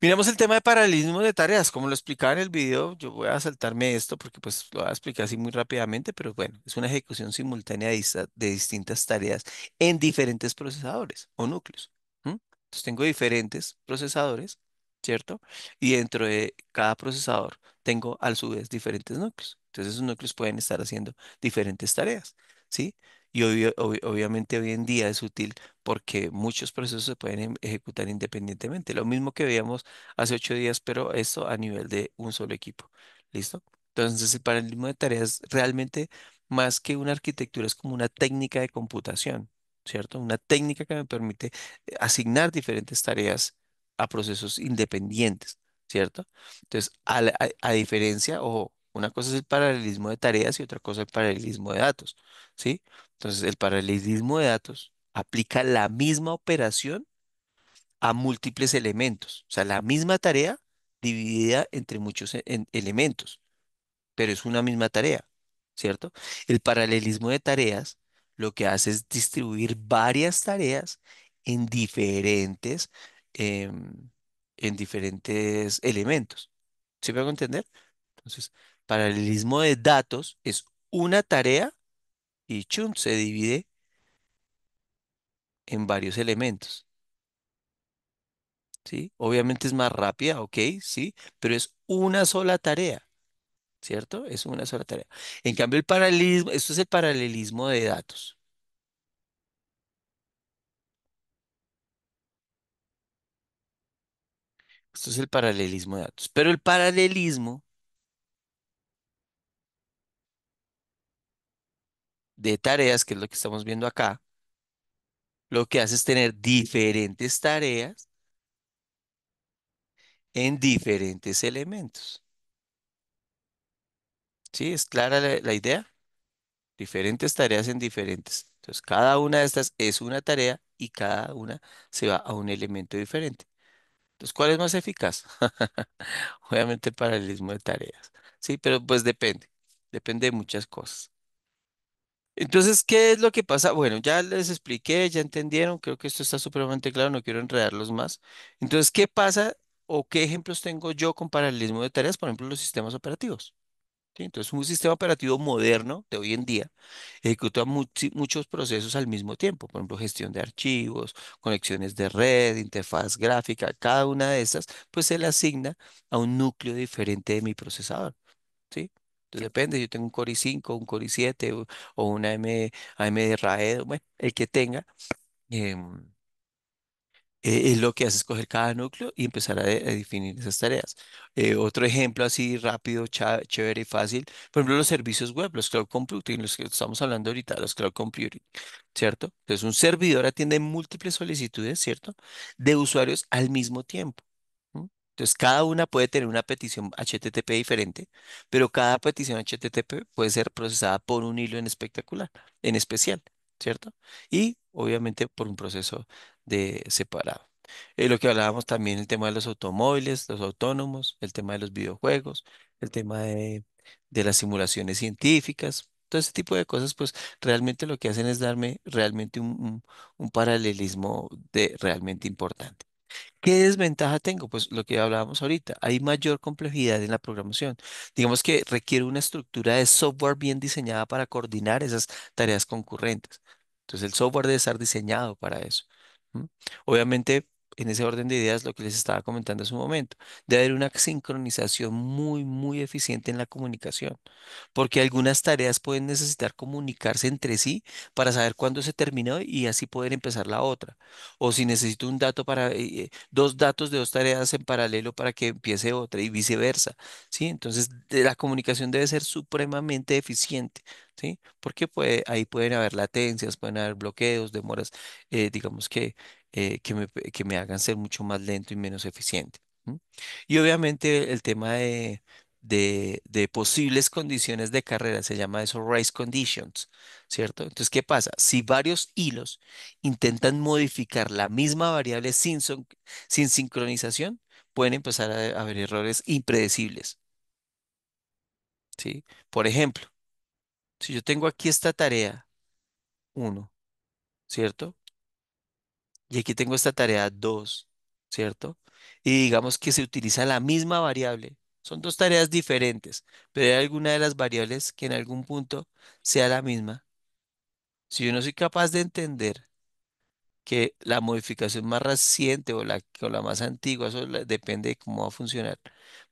Miramos el tema de paralelismo de tareas, como lo explicaba en el video, yo voy a saltarme esto porque pues lo voy a explicar así muy rápidamente, pero bueno, es una ejecución simultánea de distintas tareas en diferentes procesadores o núcleos. ¿M? Entonces tengo diferentes procesadores, ¿cierto? Y dentro de cada procesador tengo a su vez diferentes núcleos. Entonces esos núcleos pueden estar haciendo diferentes tareas, ¿sí? Y obviamente hoy en día es útil porque muchos procesos se pueden ejecutar independientemente. Lo mismo que veíamos hace 8 días, pero esto a nivel de un solo equipo. ¿Listo? Entonces, el paralelismo de tareas realmente más que una arquitectura es como una técnica de computación, ¿cierto? Una técnica que me permite asignar diferentes tareas a procesos independientes, ¿cierto? Entonces, a diferencia, o una cosa es el paralelismo de tareas y otra cosa es el paralelismo de datos, ¿sí? Entonces, el paralelismo de datos aplica la misma operación a múltiples elementos. O sea, la misma tarea dividida entre muchos elementos, pero es una misma tarea, ¿cierto? El paralelismo de tareas lo que hace es distribuir varias tareas en diferentes, em, en diferentes elementos. ¿Sí me hago entender? Entonces, paralelismo de datos es una tarea y chun, se divide en varios elementos. ¿Sí? Obviamente es más rápida, ok, sí, pero es una sola tarea, ¿cierto? Es una sola tarea. En cambio, el paralelismo, esto es el paralelismo de datos. Esto es el paralelismo de datos. Pero el paralelismo de tareas, que es lo que estamos viendo acá, lo que hace es tener diferentes tareas en diferentes elementos. ¿Sí? ¿Es clara la idea? Diferentes tareas en diferentes. Entonces, cada una de estas es una tarea y cada una se va a un elemento diferente. Entonces, ¿cuál es más eficaz? Obviamente el paralelismo de tareas. Sí, pero pues depende. Depende de muchas cosas. Entonces, ¿qué es lo que pasa? Bueno, ya les expliqué, ya entendieron, creo que esto está supremamente claro, no quiero enredarlos más. Entonces, ¿qué pasa o qué ejemplos tengo yo con paralelismo de tareas? Por ejemplo, los sistemas operativos. ¿Sí? Entonces, un sistema operativo moderno de hoy en día ejecuta muchos procesos al mismo tiempo, por ejemplo, gestión de archivos, conexiones de red, interfaz gráfica, cada una de esas, pues se le asigna a un núcleo diferente de mi procesador, ¿sí? Entonces depende, yo tengo un Core i5, un Core i7 o una AMD Radeon, bueno, el que tenga. em, es lo que hace es coger cada núcleo y empezar a definir esas tareas. Otro ejemplo así rápido, chévere y fácil, por ejemplo, los servicios web, los cloud computing, los que estamos hablando ahorita, los cloud computing, ¿cierto? Entonces, un servidor atiende múltiples solicitudes, ¿cierto? De usuarios al mismo tiempo. ¿M? Entonces, cada una puede tener una petición HTTP diferente, pero cada petición HTTP puede ser procesada por un hilo en especial, ¿cierto? Y obviamente por un proceso de separado. Lo que hablábamos también, el tema de los automóviles, los autónomos, el tema de los videojuegos, el tema de las simulaciones científicas, todo ese tipo de cosas, pues realmente lo que hacen es darme realmente un paralelismo de realmente importante. ¿Qué desventaja tengo? Pues lo que hablábamos ahorita, hay mayor complejidad en la programación. Digamos que requiere una estructura de software bien diseñada para coordinar esas tareas concurrentes. Entonces el software debe estar diseñado para eso. ¿M? Obviamente, en ese orden de ideas, lo que les estaba comentando hace un momento, debe haber una sincronización muy, muy eficiente en la comunicación, porque algunas tareas pueden necesitar comunicarse entre sí para saber cuándo se terminó y así poder empezar la otra. O si necesito un dato para dos datos de dos tareas en paralelo para que empiece otra y viceversa, ¿sí? Entonces, la comunicación debe ser supremamente eficiente, ¿sí? Porque ahí pueden haber latencias, pueden haber bloqueos, demoras, digamos que me hagan ser mucho más lento y menos eficiente. ¿M? Y obviamente el tema de posibles condiciones de carrera, se llama eso race conditions, ¿cierto? Entonces, ¿qué pasa? Si varios hilos intentan modificar la misma variable sin sincronización, pueden empezar a haber errores impredecibles, ¿sí? Por ejemplo, si yo tengo aquí esta tarea uno, ¿cierto? Y aquí tengo esta tarea 2, ¿cierto? y digamos que se utiliza la misma variable. Son dos tareas diferentes, pero hay alguna de las variables que en algún punto sea la misma. Si yo no soy capaz de entender que la modificación más reciente o la más antigua, depende de cómo va a funcionar,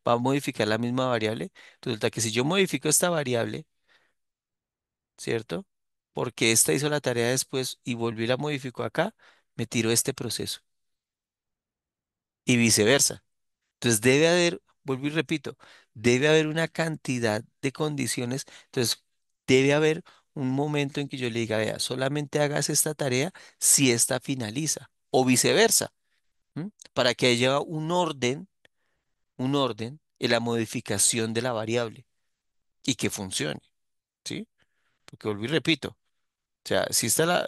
va a modificar la misma variable, resulta que si yo modifico esta variable, ¿cierto? Porque esta hizo la tarea después y volví y la modificó acá, me tiro este proceso y viceversa. Entonces debe haber, vuelvo y repito, debe haber una cantidad de condiciones. Entonces debe haber un momento en que yo le diga, vea, solamente hagas esta tarea si esta finaliza o viceversa, ¿m? Para que haya un orden en la modificación de la variable y que funcione, ¿sí? Porque vuelvo y repito, o sea, si esta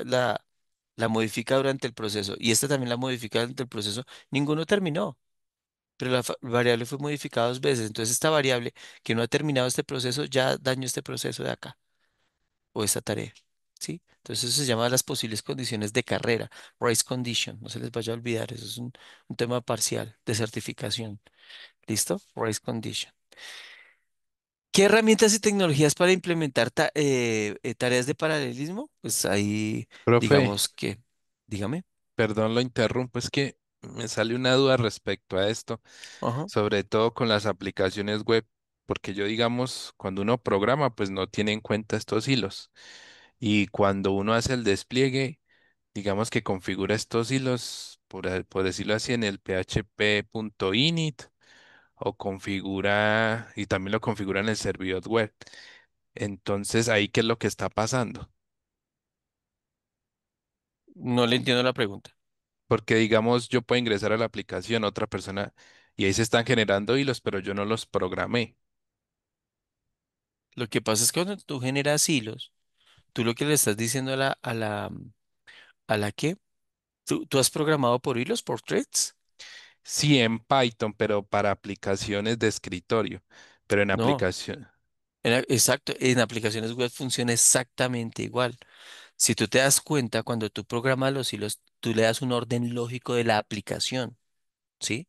la modifica durante el proceso y esta también la modifica durante el proceso, ninguno terminó. Pero la variable fue modificada dos veces. Entonces esta variable que no ha terminado este proceso ya dañó este proceso de acá o esta tarea. ¿Sí? Entonces eso se llama las posibles condiciones de carrera, race condition. No se les vaya a olvidar, eso es un tema parcial de certificación. ¿Listo? Race condition. ¿Qué herramientas y tecnologías para implementar tareas de paralelismo? Pues ahí, Profe, digamos que, dígame. perdón, lo interrumpo, es que me sale una duda respecto a esto, Ajá. sobre todo con las aplicaciones web, porque yo, digamos, cuando uno programa, pues no tiene en cuenta estos hilos. Y cuando uno hace el despliegue, digamos que configura estos hilos, por decirlo así, en el php.init o configura, y también lo configura en el servidor web. Entonces, ahí, ¿qué es lo que está pasando? No le entiendo la pregunta. Porque, digamos, yo puedo ingresar a la aplicación, otra persona, y ahí se están generando hilos, pero yo no los programé. Lo que pasa es que cuando tú generas hilos, tú lo que le estás diciendo ¿a la qué? ¿Tú has programado por hilos, por threads? Sí, en Python, pero para aplicaciones de escritorio. Pero en No, aplicación. exacto, en aplicaciones web funciona exactamente igual. Si tú te das cuenta, cuando tú programas los hilos, tú le das un orden lógico de la aplicación, ¿sí?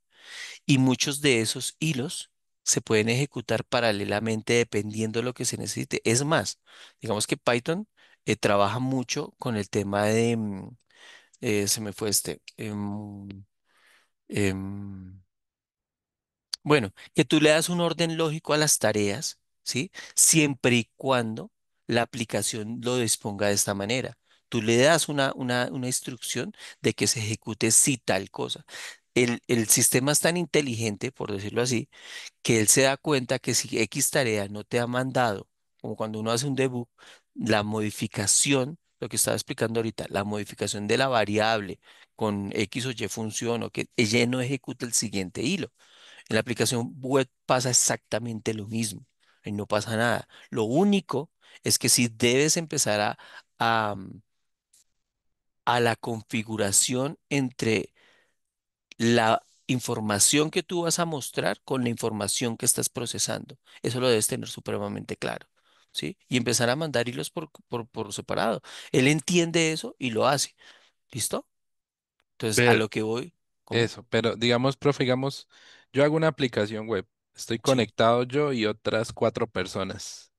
Y muchos de esos hilos se pueden ejecutar paralelamente dependiendo de lo que se necesite. Es más, digamos que Python trabaja mucho con el tema de, se me fue em, bueno, que tú le das un orden lógico a las tareas, ¿sí? Siempre y cuando la aplicación lo disponga de esta manera. Tú le das una instrucción de que se ejecute si tal cosa. El sistema es tan inteligente, por decirlo así, que él se da cuenta que si X tarea no te ha mandado, como cuando uno hace un debug, la modificación, lo que estaba explicando ahorita, la modificación de la variable con X o Y función o que ella no ejecuta el siguiente hilo. En la aplicación web pasa exactamente lo mismo y no pasa nada. Lo único es que si debes empezar a, mm, a la configuración entre la información que tú vas a mostrar con la información que estás procesando. Eso lo debes tener supremamente claro, ¿sí? Y empezar a mandar hilos por separado. Él entiende eso y lo hace. ¿Listo? Entonces, a Pero, lo que voy, ¿cómo? eso, pero digamos, profe, digamos, yo hago una aplicación web, estoy Sí. conectado yo y otras cuatro personas.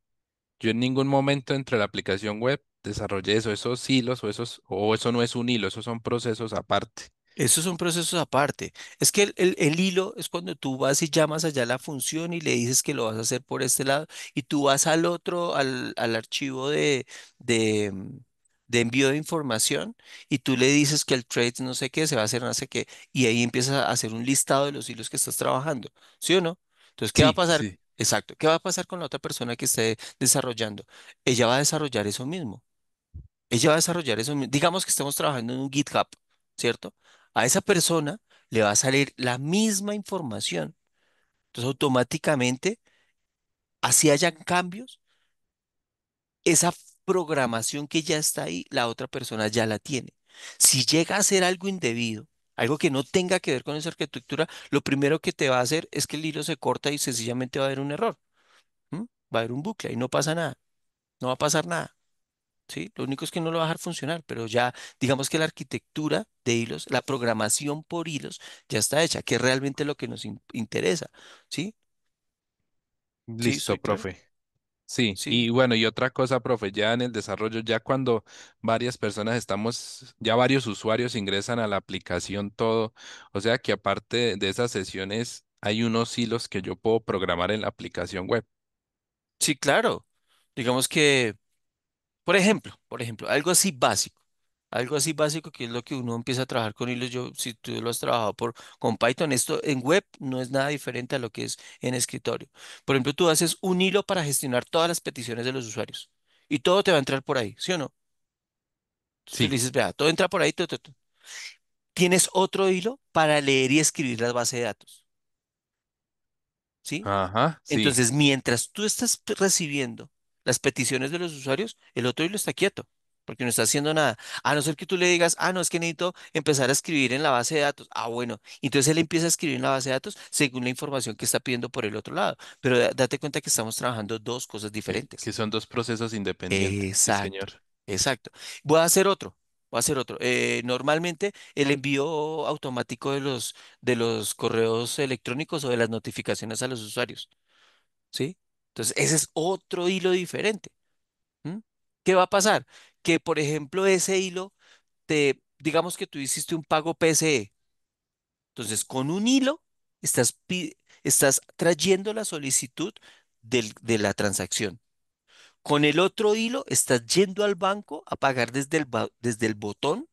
Yo en ningún momento entre la aplicación web desarrollé eso, esos hilos o eso no es un hilo, esos son procesos aparte. Esos son procesos aparte. Es que el hilo es cuando tú vas y llamas allá la función y le dices que lo vas a hacer por este lado y tú vas al otro, al archivo de, mm, de envío de información y tú le dices que el trade no sé qué, se va a hacer no sé qué y ahí empiezas a hacer un listado de los hilos que estás trabajando. ¿Sí o no? Entonces, ¿qué va a Sí, pasar? sí. Exacto. ¿Qué va a pasar con la otra persona que esté desarrollando? Ella va a desarrollar eso mismo. Ella va a desarrollar eso. Digamos que estamos trabajando en un GitHub, ¿cierto? A esa persona le va a salir la misma información. Entonces, automáticamente, así hayan cambios, esa programación que ya está ahí, la otra persona ya la tiene. Si llega a hacer algo indebido, algo que no tenga que ver con esa arquitectura, lo primero que te va a hacer es que el hilo se corta y sencillamente va a haber un error. ¿M? Va a haber un bucle y no pasa nada. No va a pasar nada. ¿sí? Lo único es que no lo va a dejar funcionar, pero ya digamos que la arquitectura de hilos, la programación por hilos ya está hecha, que es realmente lo que nos interesa, ¿sí? ¿Sí? Listo, ¿Soy claro? profe. Sí, Sí. y bueno, y otra cosa, profe, ya en el desarrollo, ya cuando varias personas estamos, ya varios usuarios ingresan a la aplicación todo, o sea que aparte de esas sesiones, hay unos hilos que yo puedo programar en la aplicación web. Sí, claro. Digamos que, por ejemplo, algo así básico que es lo que uno empieza a trabajar con hilos. Yo, si tú lo has trabajado con Python, esto en web no es nada diferente a lo que es en escritorio. Por ejemplo, tú haces un hilo para gestionar todas las peticiones de los usuarios y todo te va a entrar por ahí, ¿sí o no? Entonces tú le Sí, dices, vea, todo entra por ahí, tienes otro hilo para leer y escribir las bases de datos, ¿sí? ajá, sí, Entonces, mientras tú estás recibiendo las peticiones de los usuarios, el otro hilo está quieto, porque no está haciendo nada. A no ser que tú le digas, ah, no, es que necesito empezar a escribir en la base de datos. Ah, bueno, entonces él empieza a escribir en la base de datos según la información que está pidiendo por el otro lado. Pero date cuenta que estamos trabajando dos cosas diferentes. que son dos procesos independientes, sí, Exacto, señor. exacto. Voy a hacer otro. Voy a hacer otro. Normalmente el envío automático de los correos electrónicos o de las notificaciones a los usuarios. ¿Sí? Entonces, ese es otro hilo diferente. ¿M? ¿Qué va a pasar? Que, por ejemplo, ese hilo, digamos que tú hiciste un pago PSE. Entonces, con un hilo, estás trayendo la solicitud de la transacción. Con el otro hilo, estás yendo al banco a pagar desde el botón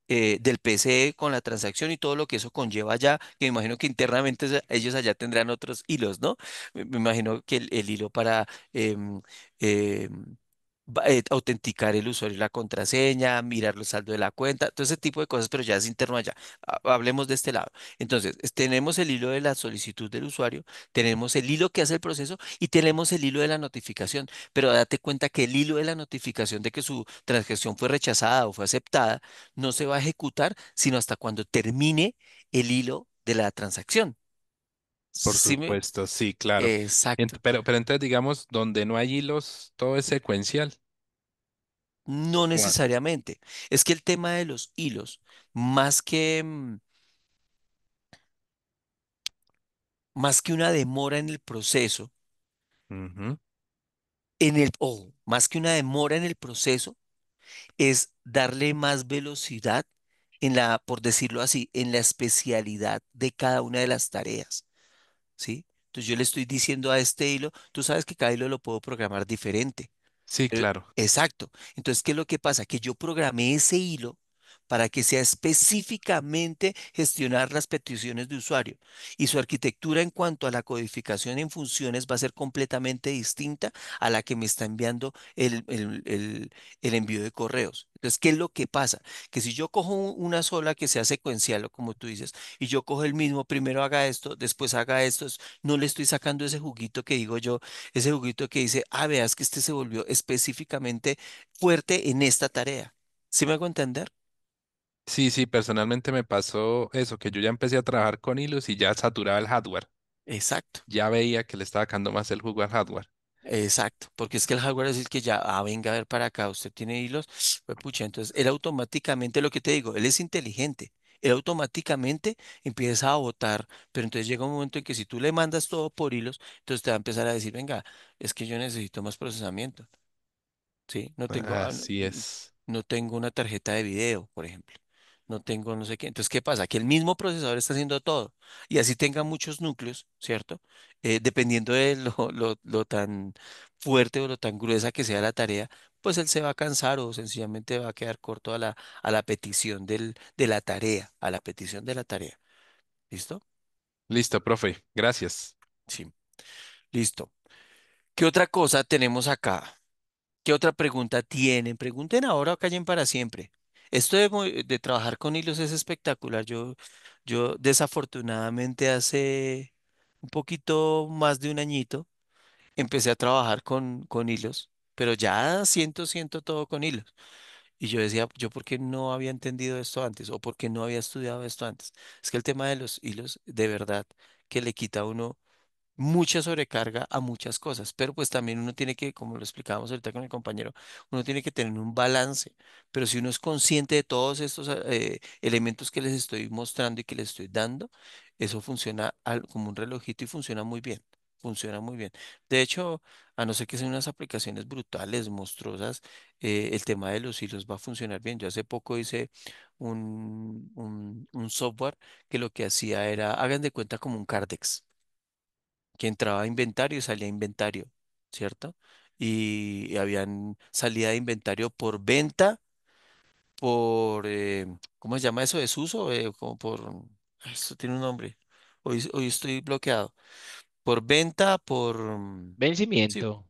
del PC con la transacción y todo lo que eso conlleva allá, que me imagino que internamente ellos allá tendrán otros hilos, ¿no? Me imagino que el hilo para em, em, autenticar el usuario y la contraseña, mirar los saldos de la cuenta, todo ese tipo de cosas, pero ya es interno allá. Hablemos de este lado. Entonces, tenemos el hilo de la solicitud del usuario, tenemos el hilo que hace el proceso y tenemos el hilo de la notificación, pero date cuenta que el hilo de la notificación de que su transacción fue rechazada o fue aceptada, no se va a ejecutar sino hasta cuando termine el hilo de la transacción. Por ¿Sí me? supuesto, sí, claro. Exacto. Pero entonces, digamos, donde no hay hilos, todo es secuencial. No Juan. necesariamente. Es que el tema de los hilos, más que, más que una demora en el proceso, Ujú. más que una demora en el proceso, es darle más velocidad por decirlo así, en la especialidad de cada una de las tareas. ¿Sí? Entonces yo le estoy diciendo a este hilo, tú sabes que cada hilo lo puedo programar diferente. Sí, claro. Exacto. Entonces, ¿qué es lo que pasa? Que yo programé ese hilo para que sea específicamente gestionar las peticiones de usuario. Y su arquitectura en cuanto a la codificación en funciones va a ser completamente distinta a la que me está enviando el envío de correos. Entonces, ¿qué es lo que pasa? Que si yo cojo una sola que sea secuencial, o como tú dices, y yo cojo el mismo, primero haga esto, después haga esto, no le estoy sacando ese juguito que digo yo, ese juguito que dice, ah, veas que este se volvió específicamente fuerte en esta tarea. ¿Sí me hago entender? Sí, sí, personalmente me pasó eso, que yo ya empecé a trabajar con hilos y ya saturaba el hardware. Exacto, Ya veía que le estaba sacando más el jugo al hardware. exacto, porque es que el hardware es el que ya, ah, venga a ver para acá, usted tiene hilos, pues pucha, entonces él automáticamente, lo que te digo, él es inteligente, él automáticamente empieza a votar, pero entonces llega un momento en que si tú le mandas todo por hilos, entonces te va a empezar a decir, venga, es que yo necesito más procesamiento. Sí, Así es. no tengo una tarjeta de video, por ejemplo. No tengo no sé qué. Entonces, ¿qué pasa? Que el mismo procesador está haciendo todo. Y así tenga muchos núcleos, ¿cierto? Dependiendo de lo tan fuerte o lo tan gruesa que sea la tarea, pues él se va a cansar o sencillamente va a quedar corto a la petición de la tarea, a la petición de la tarea. ¿Listo? Listo, profe. Gracias. Sí. Listo. ¿Qué otra cosa tenemos acá? ¿Qué otra pregunta tienen? Pregunten ahora o callen para siempre. Esto de trabajar con hilos es espectacular. Yo desafortunadamente hace un poquito más de un añito empecé a trabajar con hilos, pero ya siento todo con hilos. Y yo decía, ¿yo por qué no había entendido esto antes? ¿O por qué no había estudiado esto antes? Es que el tema de los hilos, de verdad, que le quita a uno. mucha sobrecarga a muchas cosas, pero pues también uno tiene que, como lo explicábamos ahorita con el compañero, uno tiene que tener un balance, pero si uno es consciente de todos estos elementos que les estoy mostrando y que les estoy dando, eso funciona como un relojito y funciona muy bien. Funciona muy bien. De hecho, a no ser que sean unas aplicaciones brutales, monstruosas, el tema de los hilos va a funcionar bien. Yo hace poco hice un software que lo que hacía era, hagan de cuenta como un Cardex que entraba a inventario y salía a inventario, ¿cierto? Y habían salida de inventario por venta, por, ¿cómo se llama eso? ¿Desuso? Como por, eso tiene un nombre. Hoy estoy bloqueado. Por venta, por, sí, Vencimiento.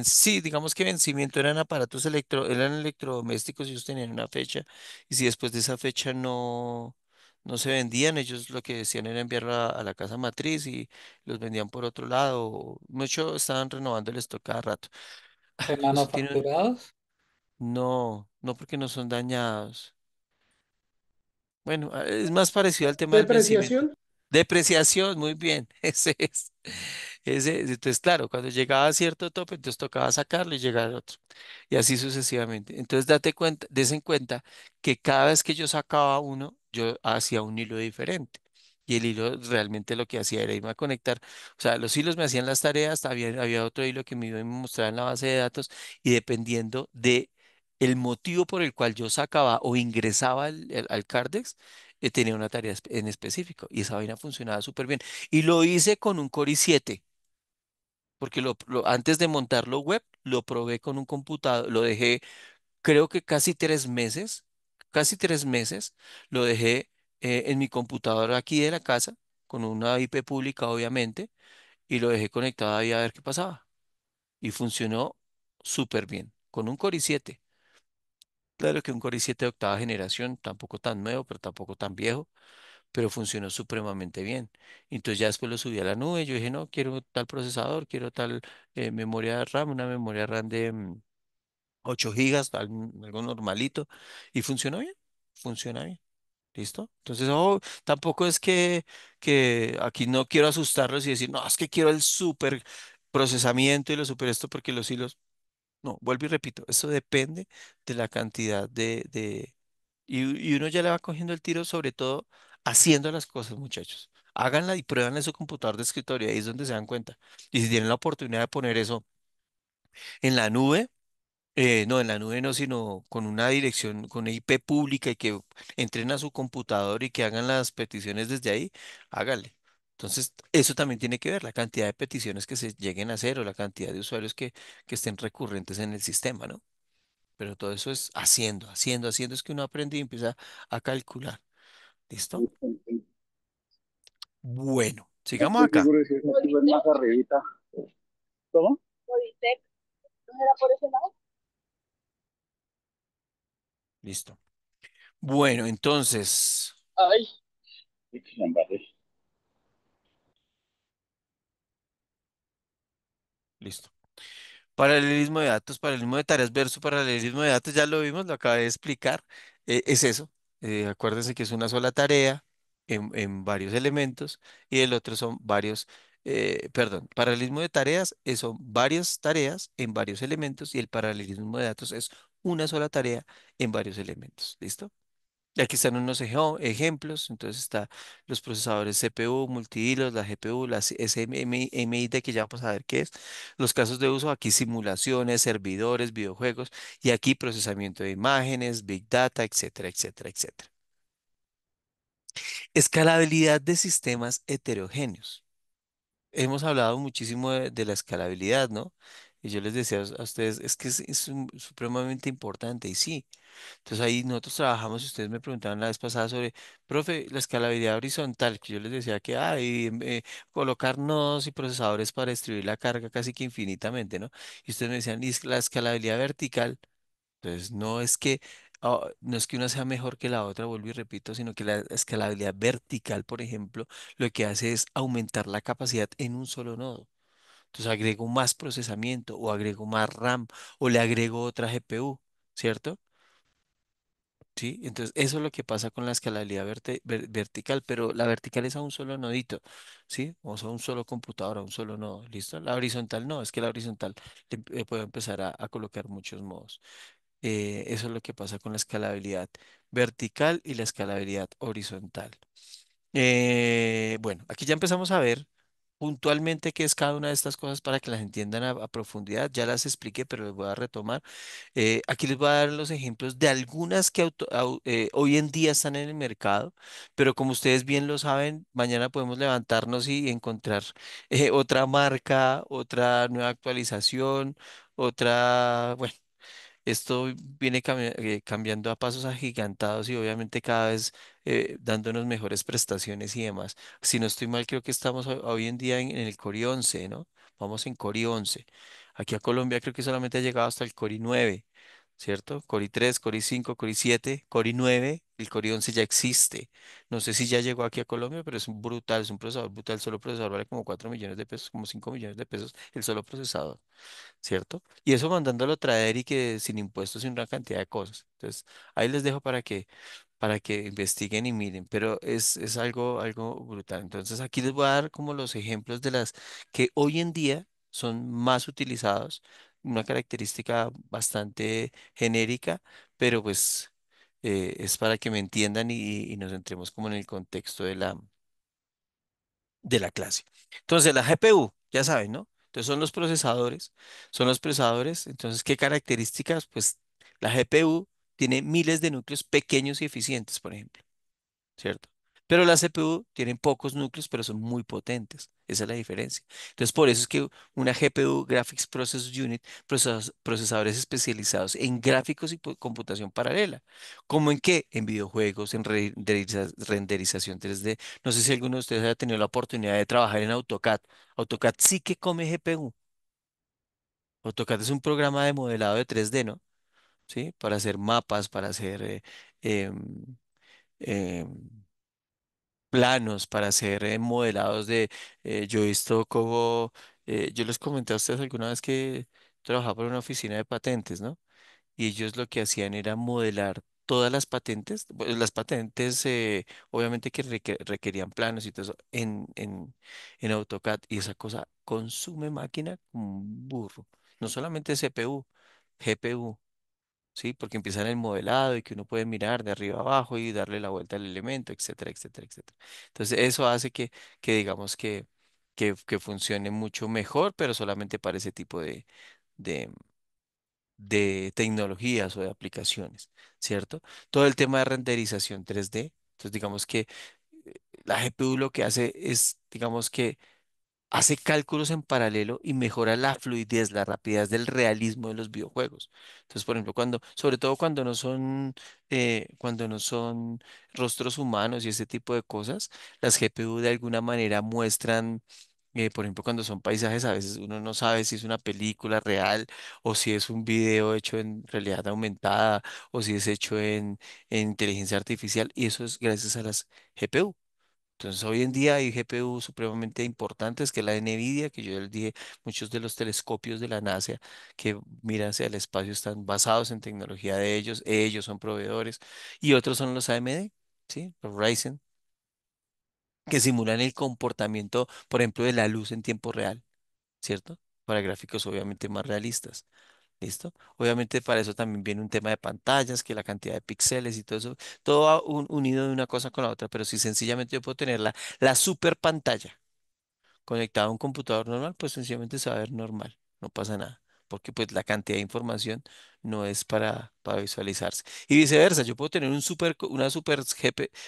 sí, digamos que vencimiento eran aparatos eran electrodomésticos y ellos tenían una fecha. Y si después de esa fecha no se vendían, ellos lo que decían era enviarlo a la casa matriz y los vendían por otro lado. Mucho estaban renovando el stock cada rato. Eso tiene, ¿Remanufacturados? no porque no son dañados. Bueno, es más parecido al tema del vencimiento. Depreciación. Depreciación, muy bien, ese es. Entonces, claro, cuando llegaba a cierto tope, entonces tocaba sacarlo y llegar al otro. Y así sucesivamente. Entonces, des en cuenta que cada vez que yo sacaba uno, yo hacía un hilo diferente. Y el hilo realmente lo que hacía era irme a conectar. O sea, los hilos me hacían las tareas, había otro hilo que me iba y me mostraba en la base de datos. Y dependiendo de el motivo por el cual yo sacaba o ingresaba al Cardex, tenía una tarea en específico. Y esa vaina funcionaba súper bien. Y lo hice con un Core i7 porque antes de montarlo web, lo probé con un computador, lo dejé, creo que casi 3 meses, lo dejé en mi computador aquí de la casa, con una IP pública, obviamente, y lo dejé conectado ahí a ver qué pasaba. Y funcionó súper bien, con un Core i7. Claro que un Core i7 de octava generación, tampoco tan nuevo, pero tampoco tan viejo, pero funcionó supremamente bien. Entonces ya después lo subí a la nube, yo dije, no, quiero tal procesador, quiero tal memoria RAM, una memoria RAM de 8 gigas, algo normalito, y funcionó bien, funciona bien. ¿Listo? Entonces, tampoco es que aquí no quiero asustarlos y decir, no, es que quiero el super procesamiento y lo super esto porque los hilos, no, vuelvo y repito, eso depende de la cantidad y uno ya le va cogiendo el tiro, sobre todo haciendo las cosas, muchachos. Háganla y prueban en su computador de escritorio, ahí es donde se dan cuenta. Y si tienen la oportunidad de poner eso en la nube, no, en la nube no, sino con una dirección, con una IP pública y que entren a su computador y que hagan las peticiones desde ahí, háganle. Entonces, eso también tiene que ver, la cantidad de peticiones que se lleguen a hacer o la cantidad de usuarios que estén recurrentes en el sistema, ¿no? Pero todo eso es haciendo, es que uno aprende y empieza a calcular. ¿Listo? Bueno, No sigamos estoy acá. seguro de si es más arribita. ¿Cómo? Listo. Bueno, entonces, Ay. La embarré. listo. Paralelismo de datos, paralelismo de tareas versus paralelismo de datos, ya lo vimos, lo acabé de explicar. Es eso. Acuérdense que es una sola tarea en varios elementos y el otro son varios, perdón, paralelismo de tareas son varias tareas en varios elementos y el paralelismo de datos es una sola tarea en varios elementos. ¿Listo? Y aquí están unos ejemplos. Entonces está los procesadores CPU, multihilos, la GPU, la SMID, que ya vamos a ver qué es. Los casos de uso, aquí simulaciones, servidores, videojuegos y aquí procesamiento de imágenes, Big Data, etcétera, etcétera, etcétera. Escalabilidad de sistemas heterogéneos. Hemos hablado muchísimo de la escalabilidad, ¿no? Y yo les decía a ustedes, es que es supremamente importante y sí. Entonces ahí nosotros trabajamos, y ustedes me preguntaban la vez pasada sobre, profe, la escalabilidad horizontal, que yo les decía que hay colocar nodos y procesadores para distribuir la carga casi que infinitamente, ¿no? Y ustedes me decían, la escalabilidad vertical, entonces no es que una sea mejor que la otra, vuelvo y repito, sino que la escalabilidad vertical, por ejemplo, lo que hace es aumentar la capacidad en un solo nodo. Entonces agrego más procesamiento o agrego más RAM o le agrego otra GPU, ¿cierto? ¿sí? Entonces, eso es lo que pasa con la escalabilidad vertical, pero la vertical es a un solo nodito, ¿sí? O sea, un solo computador, a un solo nodo, ¿listo? La horizontal no, es que la horizontal puedo empezar a colocar muchos modos. Eso es lo que pasa con la escalabilidad vertical y la escalabilidad horizontal. Bueno, aquí ya empezamos a ver puntualmente qué es cada una de estas cosas para que las entiendan a profundidad. Ya las expliqué, pero les voy a retomar. Aquí les voy a dar los ejemplos de algunas que hoy en día están en el mercado, pero como ustedes bien lo saben, mañana podemos levantarnos y encontrar otra marca, otra nueva actualización, otra, bueno. Esto viene cambiando a pasos agigantados y obviamente cada vez dándonos mejores prestaciones y demás. Si no estoy mal, creo que estamos hoy en día en el Cori 11, ¿no? Vamos en Cori 11. Aquí a Colombia creo que solamente ha llegado hasta el Cori 9, ¿cierto? Cori 3, Cori 5, Cori 7, Cori 9, el Cori 11 ya existe. No sé si ya llegó aquí a Colombia, pero es un brutal, es un procesador brutal. El solo procesador vale como 4 millones de pesos, como 5 millones de pesos, el solo procesador. ¿Cierto? Y eso mandándolo a traer y que sin impuestos y una cantidad de cosas. Entonces, ahí les dejo para que investiguen y miren, pero es algo brutal. Entonces, aquí les voy a dar como los ejemplos de las que hoy en día son más utilizados, una característica bastante genérica, pero pues es para que me entiendan y nos entremos como en el contexto de la clase. Entonces, la GPU, ya saben, ¿no? Entonces, son los procesadores. Entonces, ¿qué características? Pues la GPU tiene miles de núcleos pequeños y eficientes, por ejemplo. ¿Cierto? Pero las CPU tienen pocos núcleos, pero son muy potentes. Esa es la diferencia. Entonces, por eso es que una GPU, Graphics Process Unit, procesadores especializados en gráficos y computación paralela. ¿Cómo en qué? En videojuegos, en renderización 3D. No sé si alguno de ustedes haya tenido la oportunidad de trabajar en AutoCAD. AutoCAD sí que come GPU. AutoCAD es un programa de modelado de 3D, ¿no? ¿Sí? Para hacer mapas, para hacer em, em, planos para hacer modelados yo he visto como, yo les comenté a ustedes alguna vez que trabajaba por una oficina de patentes, ¿no? Y ellos lo que hacían era modelar todas las patentes, pues, las patentes obviamente que requerían planos y todo eso en AutoCAD y esa cosa consume máquina como un burro, no solamente CPU, GPU. ¿Sí? Porque empiezan el modelado y que uno puede mirar de arriba abajo y darle la vuelta al elemento, etcétera, etcétera, etcétera. Entonces, eso hace que digamos que funcione mucho mejor, pero solamente para ese tipo de, de tecnologías o de aplicaciones, ¿cierto? Todo el tema de renderización 3D. Entonces, digamos que la GPU lo que hace es, digamos que hace cálculos en paralelo y mejora la fluidez, la rapidez del realismo de los videojuegos. Entonces, por ejemplo, sobre todo cuando no son rostros humanos y ese tipo de cosas, las GPU de alguna manera muestran, por ejemplo, cuando son paisajes, a veces uno no sabe si es una película real o si es un video hecho en realidad aumentada o si es hecho en inteligencia artificial, y eso es gracias a las GPU. Entonces, hoy en día hay GPU supremamente importantes, que es la de NVIDIA, que yo les dije, muchos de los telescopios de la NASA que miran hacia el espacio están basados en tecnología de ellos son proveedores, y otros son los AMD, ¿sí? Los Ryzen, que simulan el comportamiento, por ejemplo, de la luz en tiempo real, ¿cierto? Para gráficos obviamente más realistas. ¿Listo? Obviamente para eso también viene un tema de pantallas, que la cantidad de píxeles y todo eso, todo va unido de una cosa con la otra, pero si sencillamente yo puedo tener la super pantalla conectada a un computador normal, pues sencillamente se va a ver normal, no pasa nada, porque pues la cantidad de información no es para visualizarse. Y viceversa, yo puedo tener una super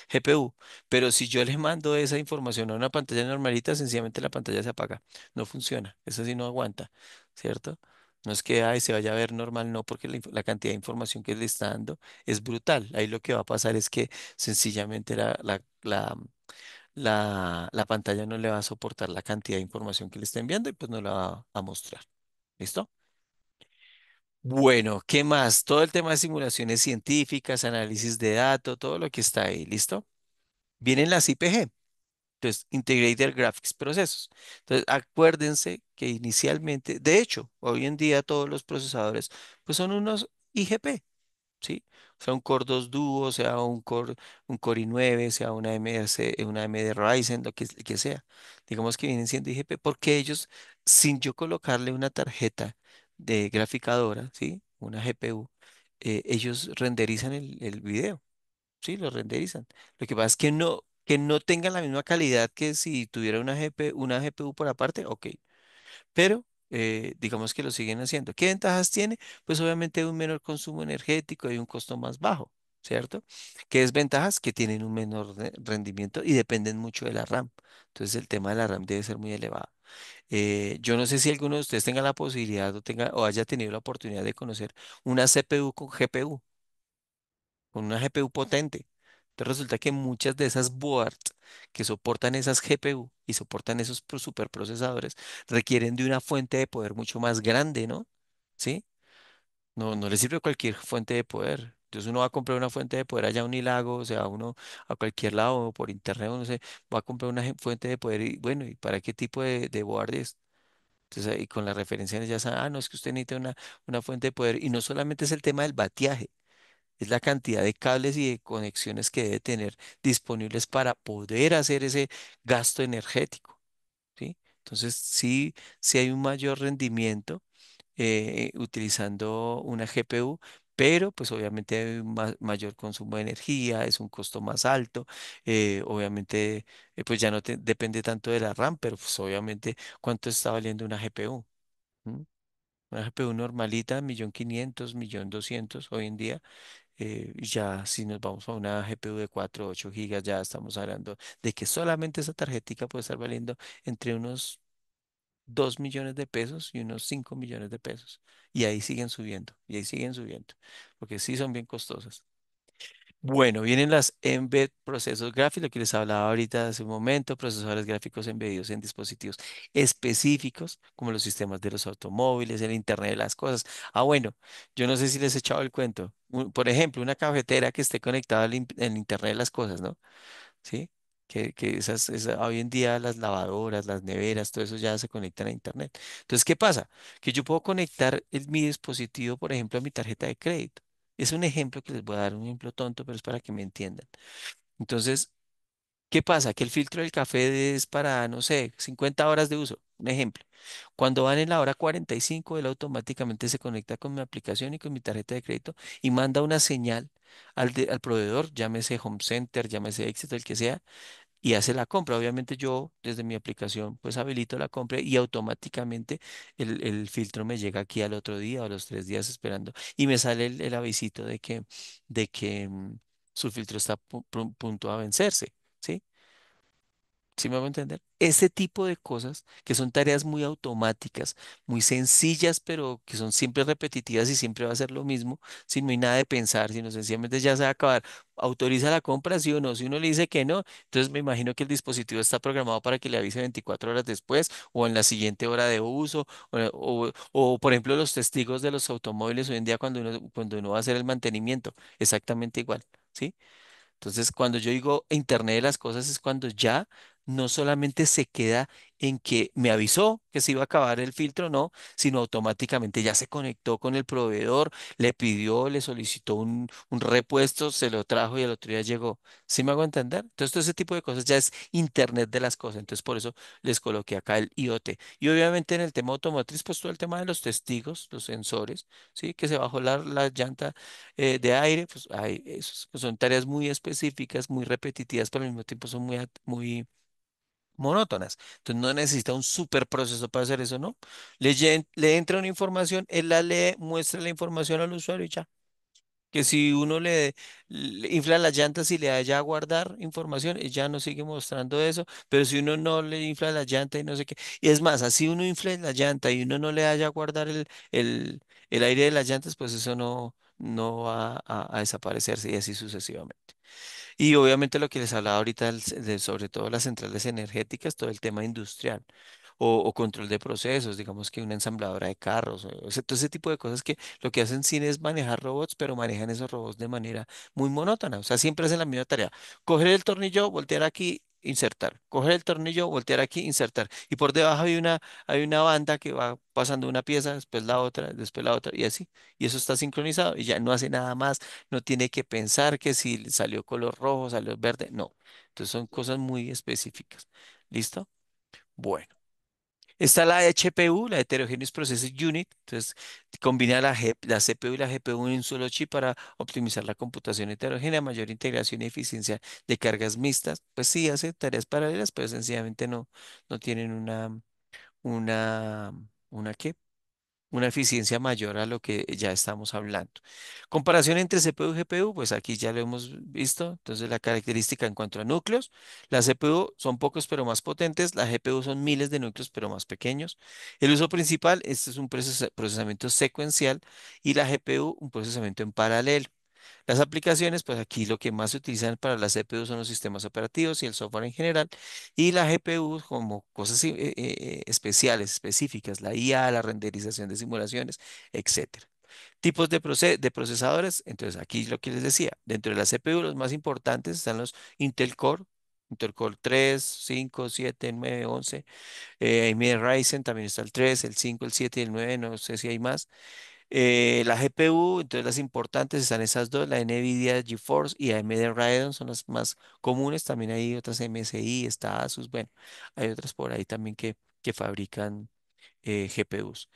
GPU, pero si yo le mando esa información a una pantalla normalita, sencillamente la pantalla se apaga, no funciona, eso sí no aguanta, ¿cierto? No es que ay, se vaya a ver normal, no, porque la cantidad de información que le está dando es brutal. Ahí lo que va a pasar es que sencillamente la pantalla no le va a soportar la cantidad de información que le está enviando y pues no la va a mostrar. ¿Listo? Bueno, ¿qué más? Todo el tema de simulaciones científicas, análisis de datos, todo lo que está ahí. ¿Listo? Vienen las IPG. Entonces, Integrated Graphics Procesos. Entonces, acuérdense que inicialmente, de hecho, hoy en día todos los procesadores pues son unos IGP. ¿sí? Sea un Core 2 Duo, sea un Core i9, sea una AMD Ryzen, lo que sea. Digamos que vienen siendo IGP, porque ellos, sin yo colocarle una tarjeta de graficadora, ¿sí? Una GPU, ellos renderizan el video, ¿sí? Lo renderizan. Lo que pasa es que no tengan la misma calidad que si tuviera una GPU por aparte, ok, pero digamos que lo siguen haciendo. ¿Qué ventajas tiene? Pues obviamente un menor consumo energético y un costo más bajo, ¿cierto? ¿Qué desventajas? Que tienen un menor rendimiento y dependen mucho de la RAM. Entonces el tema de la RAM debe ser muy elevado. Yo no sé si alguno de ustedes tenga la posibilidad o haya tenido la oportunidad de conocer una CPU con GPU, con una GPU potente. Entonces resulta que muchas de esas boards que soportan esas GPU y soportan esos superprocesadores requieren de una fuente de poder mucho más grande, ¿no? ¿Sí? No, no le sirve cualquier fuente de poder. Entonces uno va a comprar una fuente de poder allá a Unilago, o sea, uno a cualquier lado o por internet, no sé, va a comprar una fuente de poder y bueno, ¿y para qué tipo de board es? Entonces ahí con las referencias ya saben, no, es que usted necesita una fuente de poder y no solamente es el tema del bateaje, es la cantidad de cables y de conexiones que debe tener disponibles para poder hacer ese gasto energético, ¿sí? Entonces, sí hay un mayor rendimiento utilizando una GPU, pero pues obviamente hay un mayor consumo de energía, es un costo más alto, obviamente pues ya no depende tanto de la RAM, pero pues obviamente cuánto está valiendo una GPU. ¿Mm? Una GPU normalita, 1.500.000, 1.200.000 hoy en día. Ya si nos vamos a una GPU de 4 o 8 gigas, ya estamos hablando de que solamente esa tarjetica puede estar valiendo entre unos 2 millones de pesos y unos 5 millones de pesos. Y ahí siguen subiendo, y ahí siguen subiendo, porque sí son bien costosas. Bueno, vienen las Embed procesos gráficos, lo que les hablaba ahorita hace un momento, procesadores gráficos embedidos en dispositivos específicos, como los sistemas de los automóviles, el Internet de las cosas. Ah, bueno, yo no sé si les he echado el cuento. Por ejemplo, una cafetera que esté conectada al Internet de las cosas, ¿no? ¿Sí? Que hoy en día las lavadoras, las neveras, todo eso ya se conectan a Internet. Entonces, ¿qué pasa? Que yo puedo conectar mi dispositivo, por ejemplo, a mi tarjeta de crédito. Es un ejemplo que les voy a dar, un ejemplo tonto, pero es para que me entiendan. Entonces, ¿qué pasa? Que el filtro del café es para, no sé, 50 horas de uso, un ejemplo. Cuando van en la hora 45, él automáticamente se conecta con mi aplicación y con mi tarjeta de crédito y manda una señal al proveedor, llámese Home Center, llámese Éxito, el que sea, y hace la compra. Obviamente yo desde mi aplicación pues habilito la compra y automáticamente el filtro me llega aquí al otro día o a los 3 días esperando y me sale el avisito de que su filtro está punto a vencerse. ¿Sí? ¿Sí me hago entender? Ese tipo de cosas que son tareas muy automáticas, muy sencillas, pero que son siempre repetitivas y siempre va a ser lo mismo, si no hay nada de pensar, sino sencillamente ya se va a acabar. Autoriza la compra, sí o no. Si uno le dice que no, entonces me imagino que el dispositivo está programado para que le avise 24 horas después o en la siguiente hora de uso. O, por ejemplo, los testigos de los automóviles hoy en día cuando uno va a hacer el mantenimiento, exactamente igual. ¿Sí? Entonces, cuando yo digo Internet de las cosas es cuando ya no solamente se queda en que me avisó que se iba a acabar el filtro, no, sino automáticamente ya se conectó con el proveedor, le pidió, le solicitó un repuesto, se lo trajo y el otro día llegó. ¿Sí me hago entender? Entonces, todo ese tipo de cosas ya es Internet de las cosas. Entonces, por eso les coloqué acá el IoT. Y obviamente en el tema automotriz, pues todo el tema de los testigos, los sensores, ¿sí? Que se bajó la llanta de aire, pues esos pues, son tareas muy específicas, muy repetitivas, pero al mismo tiempo son muy monótonas. Entonces no necesita un super proceso para hacer eso, ¿no? Le entra una información, él la lee, muestra la información al usuario y ya. Que si uno le infla las llantas y le da ya a guardar información, ya no sigue mostrando eso, pero si uno no le infla la llanta y no sé qué, y es más, así uno infla la llanta y uno no le da ya a guardar el aire de las llantas, pues eso no va a desaparecerse y así sucesivamente. Y obviamente lo que les hablaba ahorita sobre todo las centrales energéticas, todo el tema industrial o control de procesos, digamos que una ensambladora de carros, o sea, todo ese tipo de cosas que lo que hacen sí es manejar robots, pero manejan esos robots de manera muy monótona, o sea, siempre hacen la misma tarea, coger el tornillo, voltear aquí. insertar. Coger el tornillo, voltear aquí, insertar. Y por debajo hay una banda que va pasando una pieza, después la otra, después la otra, y así. Y eso está sincronizado y ya no hace nada más. No tiene que pensar que si salió color rojo, salió verde. No. Entonces son cosas muy específicas. ¿Listo? Bueno. Está la HPU, la Heterogeneous Processing Unit. Entonces, combina la CPU y la GPU en un solo chip para optimizar la computación heterogénea, mayor integración y eficiencia de cargas mixtas. Pues sí, hace tareas paralelas, pero sencillamente no tienen una, una ¿qué? Una eficiencia mayor a lo que ya estamos hablando. Comparación entre CPU y GPU, pues aquí ya lo hemos visto. Entonces, la característica en cuanto a núcleos, las CPU son pocos pero más potentes, la GPU son miles de núcleos pero más pequeños. El uso principal, este es un procesamiento secuencial y la GPU un procesamiento en paralelo. Las aplicaciones, pues aquí lo que más se utilizan para la CPU son los sistemas operativos y el software en general, y la GPU como cosas especiales, específicas, la IA, la renderización de simulaciones, etcétera. Tipos de procesadores, entonces aquí lo que les decía, dentro de la CPU los más importantes están los Intel Core 3, 5, 7, 9, 11, AMD Ryzen, también está el 3, el 5, el 7 y el 9, no sé si hay más. La GPU, entonces las importantes están esas dos, la NVIDIA GeForce y AMD Radeon son las más comunes, también hay otras MSI, está Asus, bueno, hay otras por ahí también que fabrican GPUs.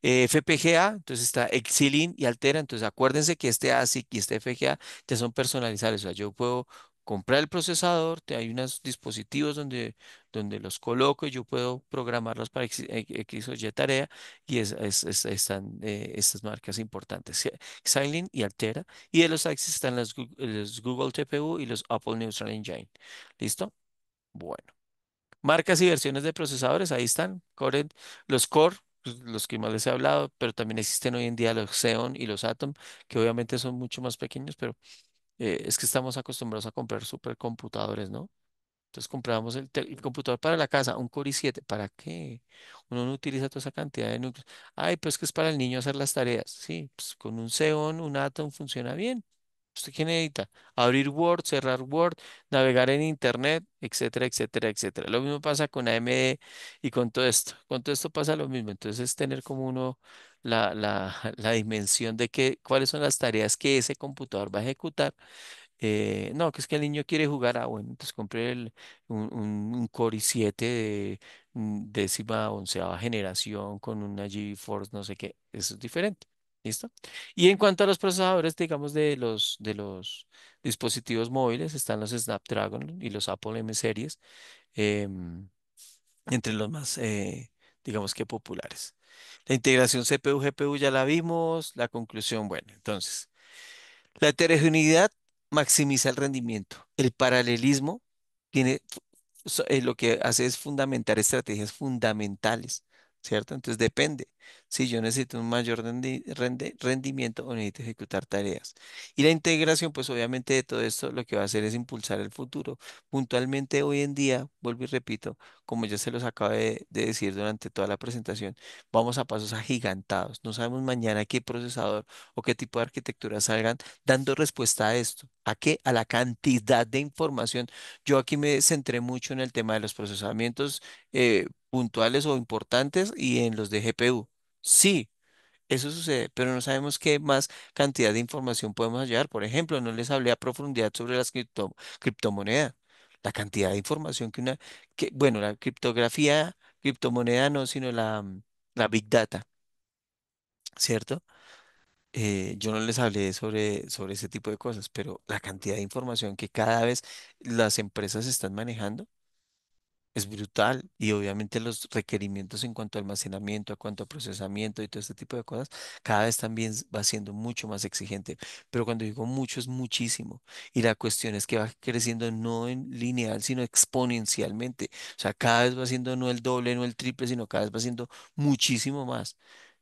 FPGA, entonces está Exilin y Altera, entonces acuérdense que este ASIC y este FPGA ya son personalizables, o sea, yo puedo comprar el procesador, hay unos dispositivos donde los coloco y yo puedo programarlos para X o Y tarea y están estas marcas importantes, Xilinx y Altera, y de los Axis están los Google TPU y los Apple Neutral Engine. ¿Listo? Bueno. Marcas y versiones de procesadores, ahí están. Los Core, pues, los que más les he hablado, pero también existen hoy en día los Xeon y los Atom, que obviamente son mucho más pequeños, pero es que estamos acostumbrados a comprar supercomputadores, ¿no? Entonces comprábamos el computador para la casa, un Core i7. ¿Para qué? Uno no utiliza toda esa cantidad de núcleos. Ay, pues que es para el niño hacer las tareas. Sí, pues con un Xeon, un Atom funciona bien. ¿Usted qué necesita? Abrir Word, cerrar Word, navegar en Internet, etcétera, etcétera, etcétera. Lo mismo pasa con AMD y con todo esto. Con todo esto pasa lo mismo. Entonces es tener como uno la dimensión de cuáles son las tareas que ese computador va a ejecutar. No, que es que el niño quiere jugar. Ah, bueno, entonces compré un Core i7 de décima onceava generación con una GeForce, no sé qué. Eso es diferente. ¿Listo? Y en cuanto a los procesadores, digamos, de los dispositivos móviles, están los Snapdragon y los Apple M Series, em, entre los más, digamos que populares. La integración CPU-GPU ya la vimos. La conclusión, bueno, entonces. La heterogeneidad maximiza el rendimiento. El paralelismo tiene, lo que hace es fundamentar estrategias fundamentales, ¿cierto? Entonces depende si yo necesito un mayor rendimiento o necesito ejecutar tareas. Y la integración, pues obviamente de todo esto lo que va a hacer es impulsar el futuro. Puntualmente hoy en día, vuelvo y repito, como ya se los acabo de decir durante toda la presentación, vamos a pasos agigantados. No sabemos mañana qué procesador o qué tipo de arquitectura salgan dando respuesta a esto. ¿A qué? A la cantidad de información. Yo aquí me centré mucho en el tema de los procesamientos puntuales o importantes y en los de GPU. Sí, eso sucede, pero no sabemos qué más cantidad de información podemos hallar. Por ejemplo, no les hablé a profundidad sobre las criptomonedas. La cantidad de información bueno, la criptografía, criptomoneda no, sino la Big Data, ¿cierto? Yo no les hablé sobre ese tipo de cosas, pero la cantidad de información que cada vez las empresas están manejando es brutal y obviamente los requerimientos en cuanto a almacenamiento, en cuanto a procesamiento y todo este tipo de cosas, cada vez también va siendo mucho más exigente. Pero cuando digo mucho es muchísimo y la cuestión es que va creciendo no en lineal, sino exponencialmente. O sea, cada vez va siendo no el doble, no el triple, sino cada vez va siendo muchísimo más.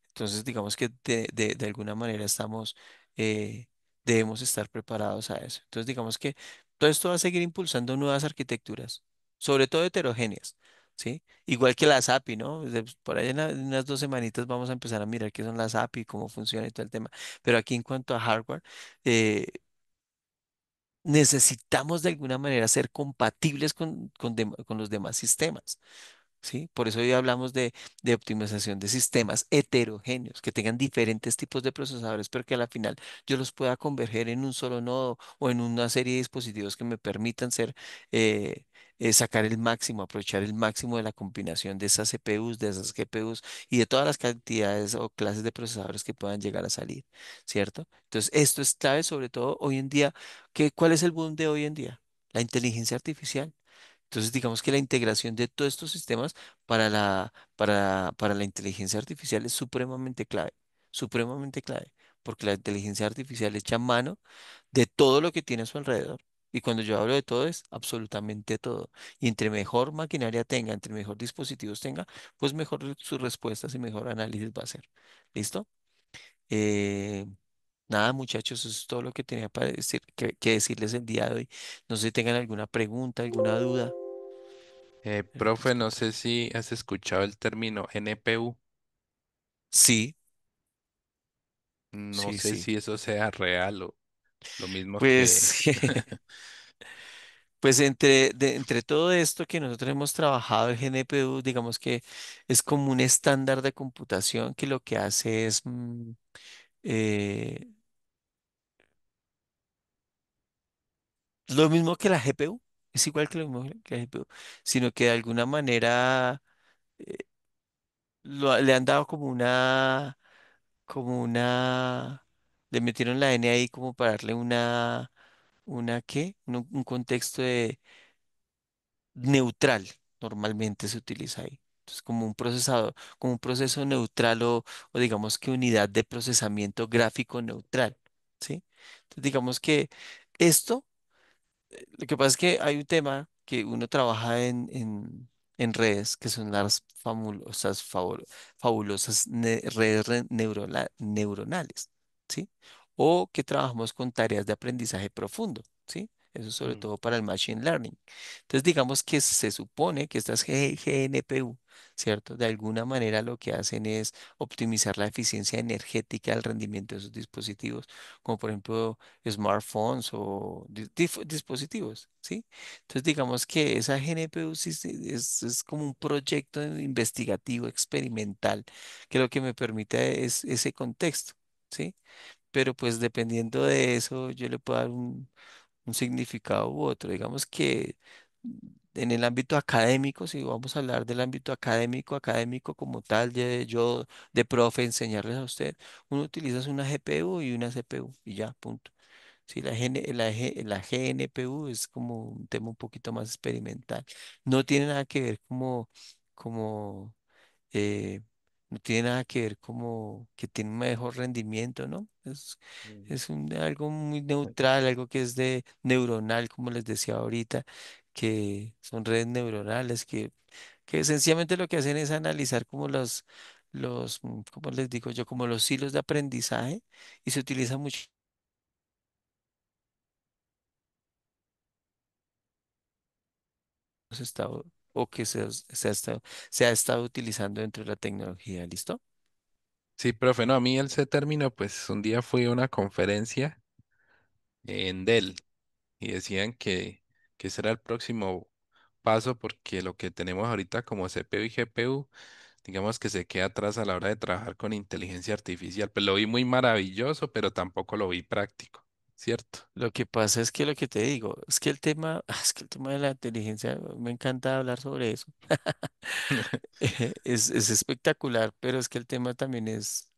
Entonces, digamos que de alguna manera eh, debemos estar preparados a eso. Entonces, digamos que todo esto va a seguir impulsando nuevas arquitecturas, sobre todo heterogéneas, ¿sí? Igual que las API, ¿no? Por ahí en unas 2 semanitas vamos a empezar a mirar qué son las API, cómo funciona y todo el tema. Pero aquí en cuanto a hardware, eh, necesitamos de alguna manera ser compatibles con los demás sistemas. ¿Sí? Por eso hoy hablamos de optimización de sistemas heterogéneos, que tengan diferentes tipos de procesadores, pero que a la final yo los pueda converger en un solo nodo o en una serie de dispositivos que me permitan eh, sacar el máximo, aprovechar el máximo de la combinación de esas CPUs, de esas GPUs y de todas las cantidades o clases de procesadores que puedan llegar a salir, ¿cierto? Entonces, esto es clave, sobre todo hoy en día, ¿cuál es el boom de hoy en día? La inteligencia artificial. Entonces, digamos que la integración de todos estos sistemas para la inteligencia artificial es supremamente clave, porque la inteligencia artificial echa mano de todo lo que tiene a su alrededor. Y cuando yo hablo de todo es absolutamente todo. Y entre mejor maquinaria tenga, entre mejor dispositivos tenga, pues mejor sus respuestas y mejor análisis va a ser. ¿Listo? Eh, Nada, muchachos, eso es todo lo que tenía para decir, que decirles el día de hoy. No sé si tengan alguna pregunta, alguna duda. Déjame Profe, no escuchar. sé si has escuchado el término NPU. Sí, No sí, sé sí. si eso sea real o lo mismo que... Pues, pues entre todo esto que nosotros hemos trabajado, el GNPU, digamos que es como un estándar de computación que lo que hace es eh, lo mismo que la GPU, es igual que lo mismo que la GPU, sino que de alguna manera eh, le han dado le metieron la N ahí como para darle ¿qué? Un contexto neutral, normalmente se utiliza ahí. Entonces, como un procesador, como un proceso neutral o digamos que unidad de procesamiento gráfico neutral, ¿sí? Entonces, digamos que esto lo que pasa es que hay un tema que uno trabaja en redes, que son las fabulosas redes neuronales, ¿sí? O que trabajamos con tareas de aprendizaje profundo, ¿sí? Eso sobre Mm, todo para el machine learning. Entonces, digamos que se supone que estas GNPU, ¿cierto? De alguna manera lo que hacen es optimizar la eficiencia energética del rendimiento de esos dispositivos, como por ejemplo smartphones o dispositivos, ¿sí? Entonces digamos que esa GNPU sí es como un proyecto investigativo, experimental, que lo que me permite es ese contexto, ¿sí? Pero pues dependiendo de eso, yo le puedo dar un significado u otro. Digamos que en el ámbito académico, si vamos a hablar del ámbito académico como tal, yo de profe enseñarles a usted, uno utiliza una GPU y una CPU y ya, punto. Sí, la GNPU es como un tema un poquito más experimental. No tiene nada que ver como eh, no tiene nada que ver como que tiene un mejor rendimiento, ¿no? mm. Es algo muy neutral, algo que es de neuronal, como les decía ahorita, que son redes neuronales que sencillamente lo que hacen es analizar como ¿cómo les digo yo? Como los hilos de aprendizaje y se utiliza mucho estado o que se ha estado utilizando dentro de la tecnología, ¿listo? Sí, profe, no, a mí ese término, pues un día fui a una conferencia en Dell y decían que ese era el próximo paso porque lo que tenemos ahorita como CPU y GPU, digamos que se queda atrás a la hora de trabajar con inteligencia artificial. Pues lo vi muy maravilloso, pero tampoco lo vi práctico, ¿cierto? Lo que pasa es que lo que te digo, es que el tema, es que el tema de la inteligencia, me encanta hablar sobre eso. Es espectacular, pero es que el tema también es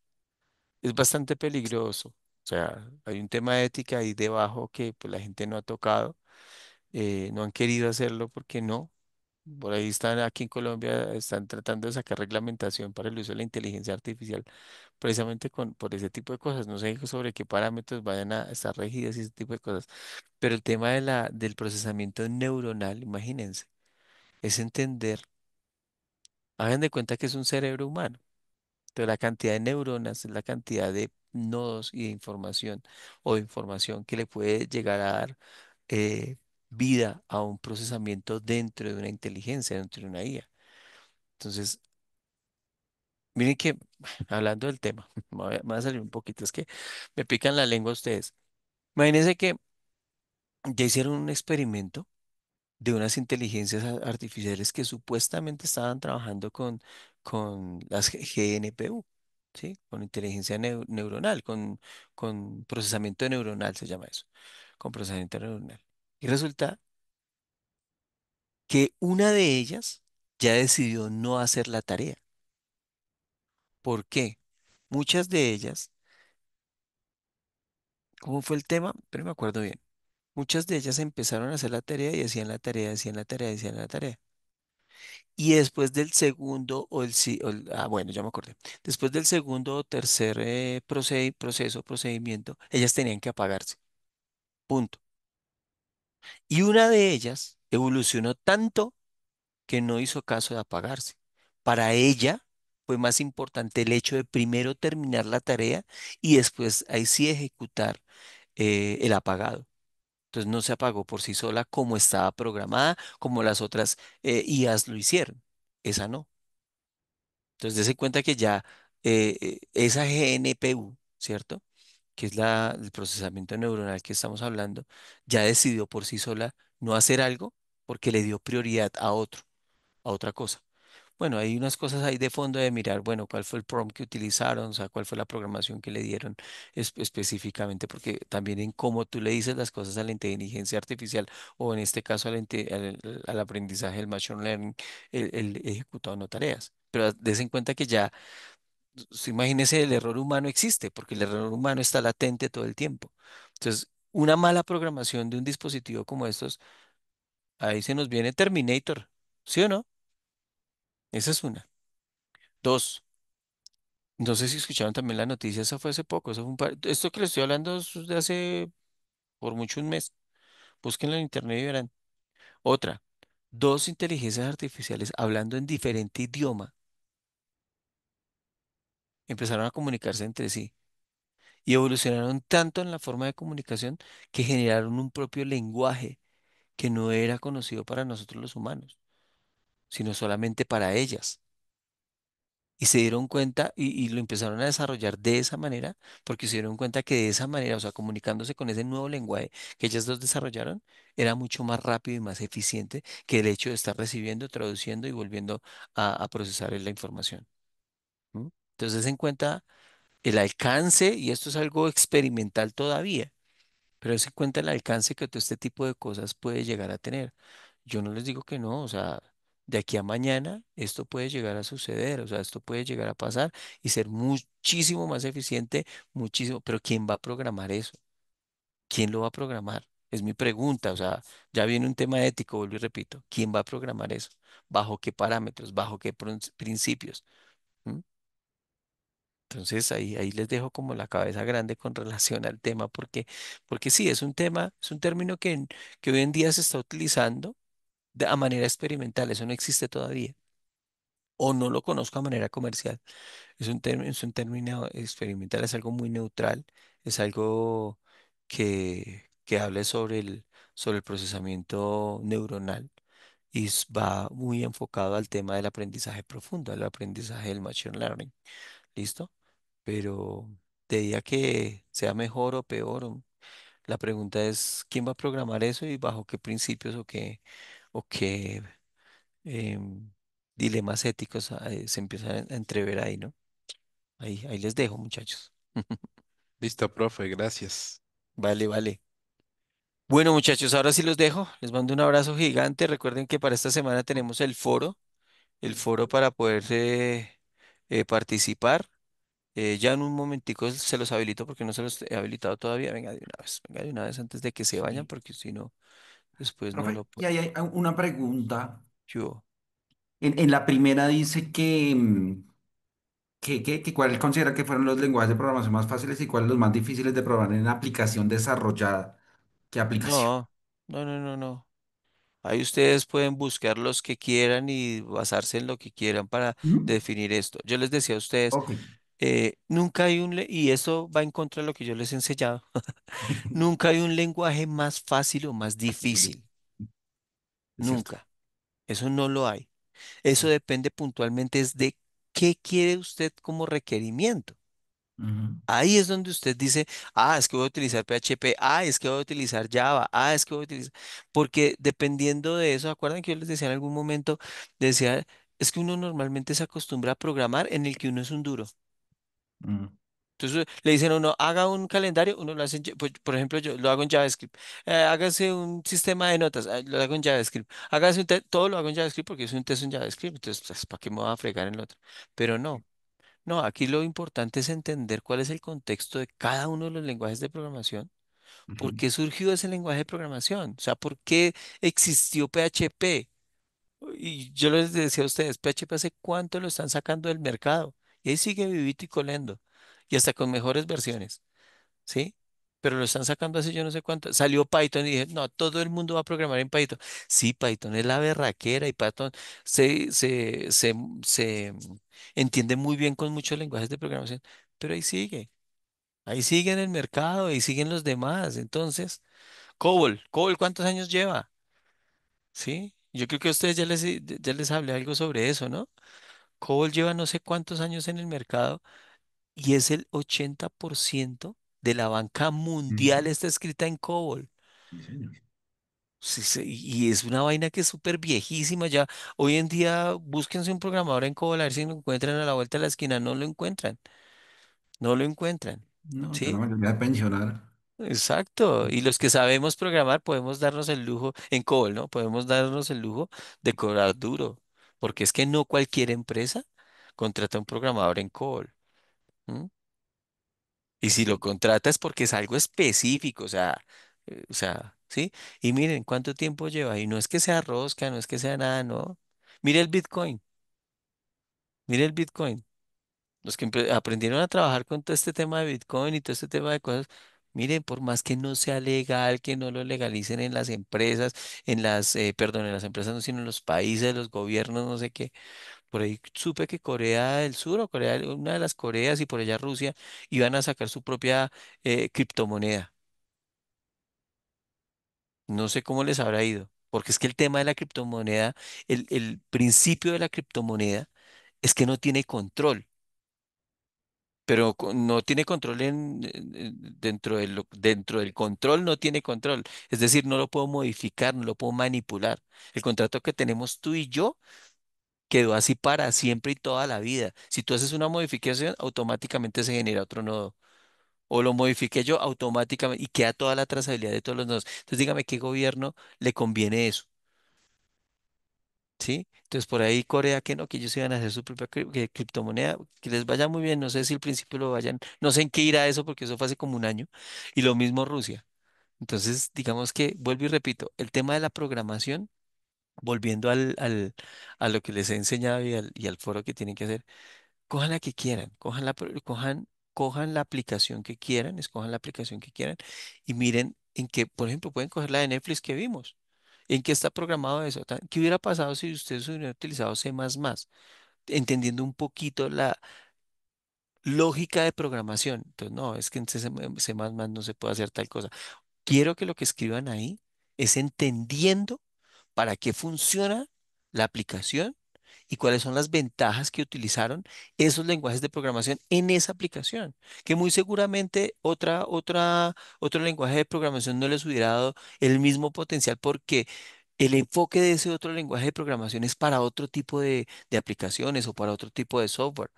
bastante peligroso. O sea, hay un tema de ética ahí debajo que pues, la gente no ha tocado, no han querido hacerlo porque no. Por ahí están, aquí en Colombia, están tratando de sacar reglamentación para el uso de la inteligencia artificial, precisamente por ese tipo de cosas. No sé sobre qué parámetros vayan a estar regidas y ese tipo de cosas. Pero el tema del procesamiento neuronal, imagínense, es entender, hagan de cuenta que es un cerebro humano. Entonces, la cantidad de neuronas es la cantidad de nodos y de información o de información que le puede llegar a dar eh, vida a un procesamiento dentro de una inteligencia, dentro de una IA. Entonces, miren que, hablando del tema, me voy a salir un poquito, es que me pican la lengua ustedes. Imagínense que ya hicieron un experimento de unas inteligencias artificiales que supuestamente estaban trabajando con las GNPU, ¿sí? Con inteligencia neuronal, con procesamiento neuronal se llama eso, con procesamiento neuronal. Y resulta que una de ellas ya decidió no hacer la tarea. ¿Por qué? Muchas de ellas, ¿cómo fue el tema? Pero me acuerdo bien. Muchas de ellas empezaron a hacer la tarea y hacían la tarea, hacían la tarea, hacían la tarea. Y después del segundo bueno, ya me acordé. Después del segundo o tercer procedimiento, ellas tenían que apagarse. Punto. Y una de ellas evolucionó tanto que no hizo caso de apagarse. Para ella fue más importante el hecho de primero terminar la tarea y después ahí sí ejecutar el apagado. Entonces no se apagó por sí sola como estaba programada, como las otras IAs lo hicieron. Esa no. Entonces, dése cuenta que ya esa GNPU, ¿cierto? Que es el procesamiento neuronal que estamos hablando, ya decidió por sí sola no hacer algo porque le dio prioridad a otra cosa. Bueno, hay unas cosas ahí de fondo de mirar, bueno, cuál fue el prompt que utilizaron, o sea, cuál fue la programación que le dieron específicamente, porque también en cómo tú le dices las cosas a la inteligencia artificial o en este caso al aprendizaje del machine learning, el ejecutado no tareas. Pero des en cuenta que ya, imagínese, el error humano existe, porque el error humano está latente todo el tiempo. Entonces, una mala programación de un dispositivo como estos, ahí se nos viene Terminator, ¿sí o no? Esa es una. Dos. No sé si escucharon también la noticia, eso fue hace poco, eso fue esto que les estoy hablando es de hace por mucho un mes. Búsquenlo en internet y verán. Otra, dos inteligencias artificiales hablando en diferente idioma empezaron a comunicarse entre sí y evolucionaron tanto en la forma de comunicación que generaron un propio lenguaje que no era conocido para nosotros los humanos, sino solamente para ellas. Y se dieron cuenta y lo empezaron a desarrollar de esa manera, porque se dieron cuenta que de esa manera, o sea, comunicándose con ese nuevo lenguaje que ellas dos desarrollaron, era mucho más rápido y más eficiente que el hecho de estar recibiendo, traduciendo y volviendo a procesar la información. ¿M? Entonces, en cuenta el alcance, y esto es algo experimental todavía, pero se cuenta el alcance que todo este tipo de cosas puede llegar a tener. Yo no les digo que no, o sea, de aquí a mañana esto puede llegar a suceder, o sea, esto puede llegar a pasar y ser muchísimo más eficiente, muchísimo, pero ¿quién va a programar eso? ¿Quién lo va a programar? Es mi pregunta, o sea, ya viene un tema ético, vuelvo y repito, ¿quién va a programar eso? ¿Bajo qué parámetros? ¿Bajo qué principios? ¿Mm? Entonces ahí les dejo como la cabeza grande con relación al tema, porque sí, es un tema, es un término que hoy en día se está utilizando a manera experimental, eso no existe todavía, o no lo conozco a manera comercial. Es un término experimental, es algo muy neutral, es algo que hable sobre el procesamiento neuronal y va muy enfocado al tema del aprendizaje profundo, al aprendizaje del machine learning. ¿Listo? Pero de día que sea mejor o peor, la pregunta es quién va a programar eso y bajo qué principios o qué em, dilemas éticos se empiezan a entrever ahí, ¿no? Ahí les dejo, muchachos. Listo, profe, gracias. Vale, vale. Bueno, muchachos, ahora sí los dejo. Les mando un abrazo gigante. Recuerden que para esta semana tenemos el foro para poder participar. Ya en un momentico se los habilito porque no se los he habilitado todavía. Venga de una vez antes de que se vayan Sí. porque si no, después no Profe, lo y puedo. ahí hay una pregunta. Yo, En la primera dice que cuál considera que fueron los lenguajes de programación más fáciles y cuáles los más difíciles de programar en aplicación desarrollada. ¿Qué aplicación? no, no. Ahí ustedes pueden buscar los que quieran y basarse en lo que quieran para ¿Mm? definir esto. Yo les decía a ustedes, Ok. nunca hay y esto va en contra de lo que yo les he enseñado, nunca hay un lenguaje más fácil o más difícil. Es cierto. Nunca. Eso no lo hay. Eso depende puntualmente es de qué quiere usted como requerimiento. Ujú, Ahí es donde usted dice, ah, es que voy a utilizar PHP, ah, es que voy a utilizar Java, ah, es que voy a utilizar... Porque dependiendo de eso, ¿acuerdan que yo les decía en algún momento, decía, es que uno normalmente se acostumbra a programar en el que uno es un duro. ujú, Entonces le dicen a uno, haga un calendario, uno lo hace, por ejemplo, yo lo hago en JavaScript. Hágase un sistema de notas, lo hago en JavaScript. Hágase un todo lo hago en JavaScript porque es un test en JavaScript. Entonces, pues, ¿para qué me voy a fregar en el otro? Pero no, no, aquí lo importante es entender cuál es el contexto de cada uno de los lenguajes de programación. ¿Por ujú. qué surgió ese lenguaje de programación? O sea, ¿por qué existió PHP? Y yo les decía a ustedes, PHP hace cuánto lo están sacando del mercado. Y ahí sigue vivito y coleando. Y hasta con mejores versiones. ¿Sí? Pero lo están sacando hace yo no sé cuánto. Salió Python y dije, no, todo el mundo va a programar en Python. Sí, Python es la berraquera y Python se, se, se, se entiende muy bien con muchos lenguajes de programación, pero ahí sigue en el mercado, ahí siguen los demás. Entonces, COBOL, ¿cuántos años lleva? ¿Sí? Yo creo que a ustedes ya les hablé algo sobre eso, ¿no? COBOL lleva no sé cuántos años en el mercado y es el 80% de la banca mundial Ujú. está escrita en COBOL. Sí, señor. Sí, sí, y es una vaina que es súper viejísima ya. Hoy en día, búsquense un programador en COBOL a ver si lo encuentran a la vuelta de la esquina. No lo encuentran, no lo encuentran. No, ya la ¿Sí? mayoría de pensionar. Exacto. Y los que sabemos programar podemos darnos el lujo, en COBOL, ¿no? Podemos darnos el lujo de cobrar duro. Porque es que no cualquier empresa contrata un programador en COBOL. ¿M? Y si lo Sí. contrata es porque es algo específico, o sea, ¿sí? Y miren cuánto tiempo lleva. Y no es que sea rosca, no es que sea nada, no. Mire el Bitcoin, mire el Bitcoin. Los que aprendieron a trabajar con todo este tema de Bitcoin y todo este tema de cosas, miren, por más que no sea legal, que no lo legalicen en las empresas, perdón, en las empresas no, sino en los países, los gobiernos, no sé qué. Por ahí supe que Corea del Sur o una de las Coreas y por allá Rusia iban a sacar su propia criptomoneda. No sé cómo les habrá ido, porque es que el tema de la criptomoneda, el principio de la criptomoneda es que no tiene control, pero no tiene control dentro del control no tiene control. Es decir, no lo puedo modificar, no lo puedo manipular. El contrato que tenemos tú y yo quedó así para siempre y toda la vida. Si tú haces una modificación, automáticamente se genera otro nodo. O lo modifique yo automáticamente y queda toda la trazabilidad de todos los nodos. Entonces dígame qué gobierno le conviene eso, ¿sí? Entonces por ahí Corea que no, que ellos iban a hacer su propia criptomoneda, que les vaya muy bien. No sé si al principio lo vayan, no sé en qué irá eso porque eso fue hace como un año. Y lo mismo Rusia. Entonces digamos que, vuelvo y repito, el tema de la programación, volviendo a lo que les he enseñado y al foro que tienen que hacer. Cojan la que quieran, cojan la aplicación que quieran, escojan la aplicación que quieran y miren en qué, por ejemplo, pueden coger la de Netflix que vimos. ¿En qué está programado eso? ¿Qué hubiera pasado si ustedes hubieran utilizado C++? Entendiendo un poquito la lógica de programación. Entonces, no, es que en C++ no se puede hacer tal cosa. Quiero que lo que escriban ahí es entendiendo para qué funciona la aplicación y cuáles son las ventajas que utilizaron esos lenguajes de programación en esa aplicación, que muy seguramente otro lenguaje de programación no les hubiera dado el mismo potencial porque el enfoque de ese otro lenguaje de programación es para otro tipo de aplicaciones o para otro tipo de software.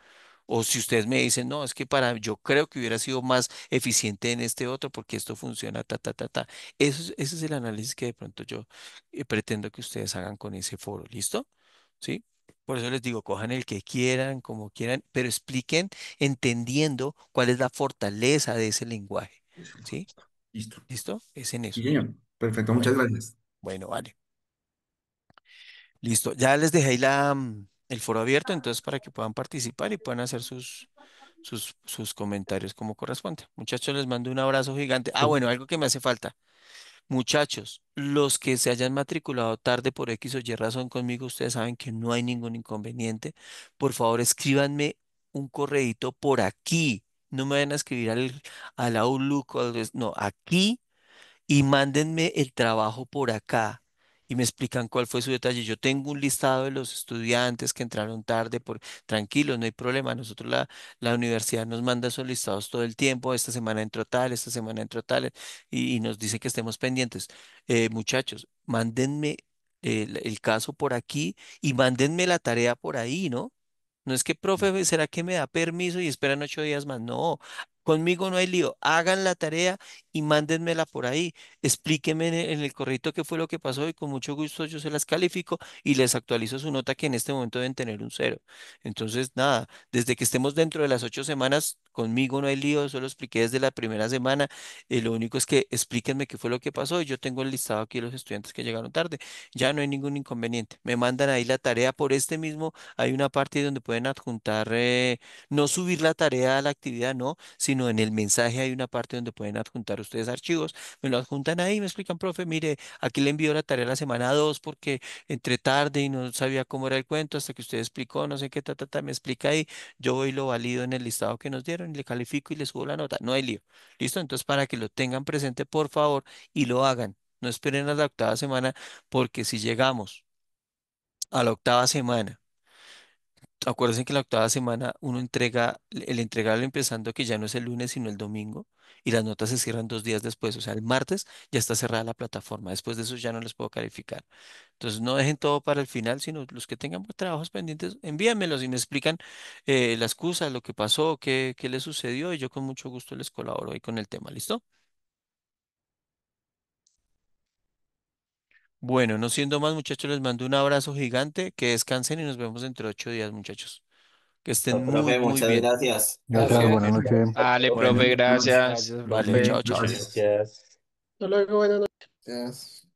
O si ustedes me dicen, no, es que yo creo que hubiera sido más eficiente en este otro porque esto funciona, ta, ta, ta, ta. Ese es el análisis que de pronto yo pretendo que ustedes hagan con ese foro. ¿Listo? ¿Sí? Por eso les digo, cojan el que quieran, como quieran, pero expliquen entendiendo cuál es la fortaleza de ese lenguaje. Eso, ¿Sí? listo. ¿Listo? Es en Sí, eso. señor. Perfecto, muchas Bueno, gracias. bueno, vale. Listo. Ya les dejé ahí el foro abierto, entonces para que puedan participar y puedan hacer sus comentarios como corresponde. Muchachos, les mando un abrazo gigante. Ah, bueno, algo que me hace falta. Muchachos, los que se hayan matriculado tarde por X o Y razón conmigo, ustedes saben que no hay ningún inconveniente. Por favor, escríbanme un correíto por aquí. No me vayan a escribir al Outlook, no, aquí y mándenme el trabajo por acá. y me explican cuál fue su detalle. Yo tengo un listado de los estudiantes que entraron tarde, tranquilos, no hay problema. Nosotros la universidad nos manda esos listados todo el tiempo. Esta semana entró tal, esta semana entró tal, y nos dice que estemos pendientes. Muchachos, mándenme el caso por aquí y mándenme la tarea por ahí, ¿no? No es que, profe, ¿será que me da permiso y esperan 8 días más? No, conmigo no hay lío. Hagan la tarea y mándenmela por ahí. Explíquenme en el correo qué fue lo que pasó y con mucho gusto yo se las califico y les actualizo su nota que en este momento deben tener un 0. Entonces, nada, desde que estemos dentro de las 8 semanas, conmigo no hay lío. Eso lo expliqué desde la primera semana. Lo único es que explíquenme qué fue lo que pasó y yo tengo el listado aquí de los estudiantes que llegaron tarde. Ya no hay ningún inconveniente. Me mandan ahí la tarea por este mismo. Hay una parte donde pueden adjuntar, no subir la tarea a la actividad, no, sino en el mensaje hay una parte donde pueden adjuntar ustedes archivos. Me lo adjuntan ahí, me explican, profe, mire, aquí le envío la tarea la semana 2 porque entré tarde y no sabía cómo era el cuento hasta que usted explicó, no sé qué, me explica ahí. Yo voy y lo valido en el listado que nos dieron y le califico y le subo la nota. No hay lío. ¿Listo? Entonces, para que lo tengan presente, por favor, y lo hagan. No esperen a la octava semana, porque si llegamos a la octava semana, acuérdense que la octava semana uno entrega el entregable empezando que ya no es el lunes sino el domingo y las notas se cierran 2 días después, o sea, el martes ya está cerrada la plataforma, después de eso ya no les puedo calificar. Entonces no dejen todo para el final, sino los que tengan trabajos pendientes, envíenmelos y me explican la excusa, lo que pasó, qué les sucedió y yo con mucho gusto les colaboro ahí con el tema, ¿listo? Bueno, no siendo más muchachos, les mando un abrazo gigante, que descansen y nos vemos dentro de 8 días, muchachos. Que estén muy, Profe, muy muchas bien. gracias. Gracias, Gracias. buenas noches. Dale, Bueno, profe, gracias. Gracias, vale, profe. chao, chao. Gracias. Hasta luego, buenas noches. Gracias.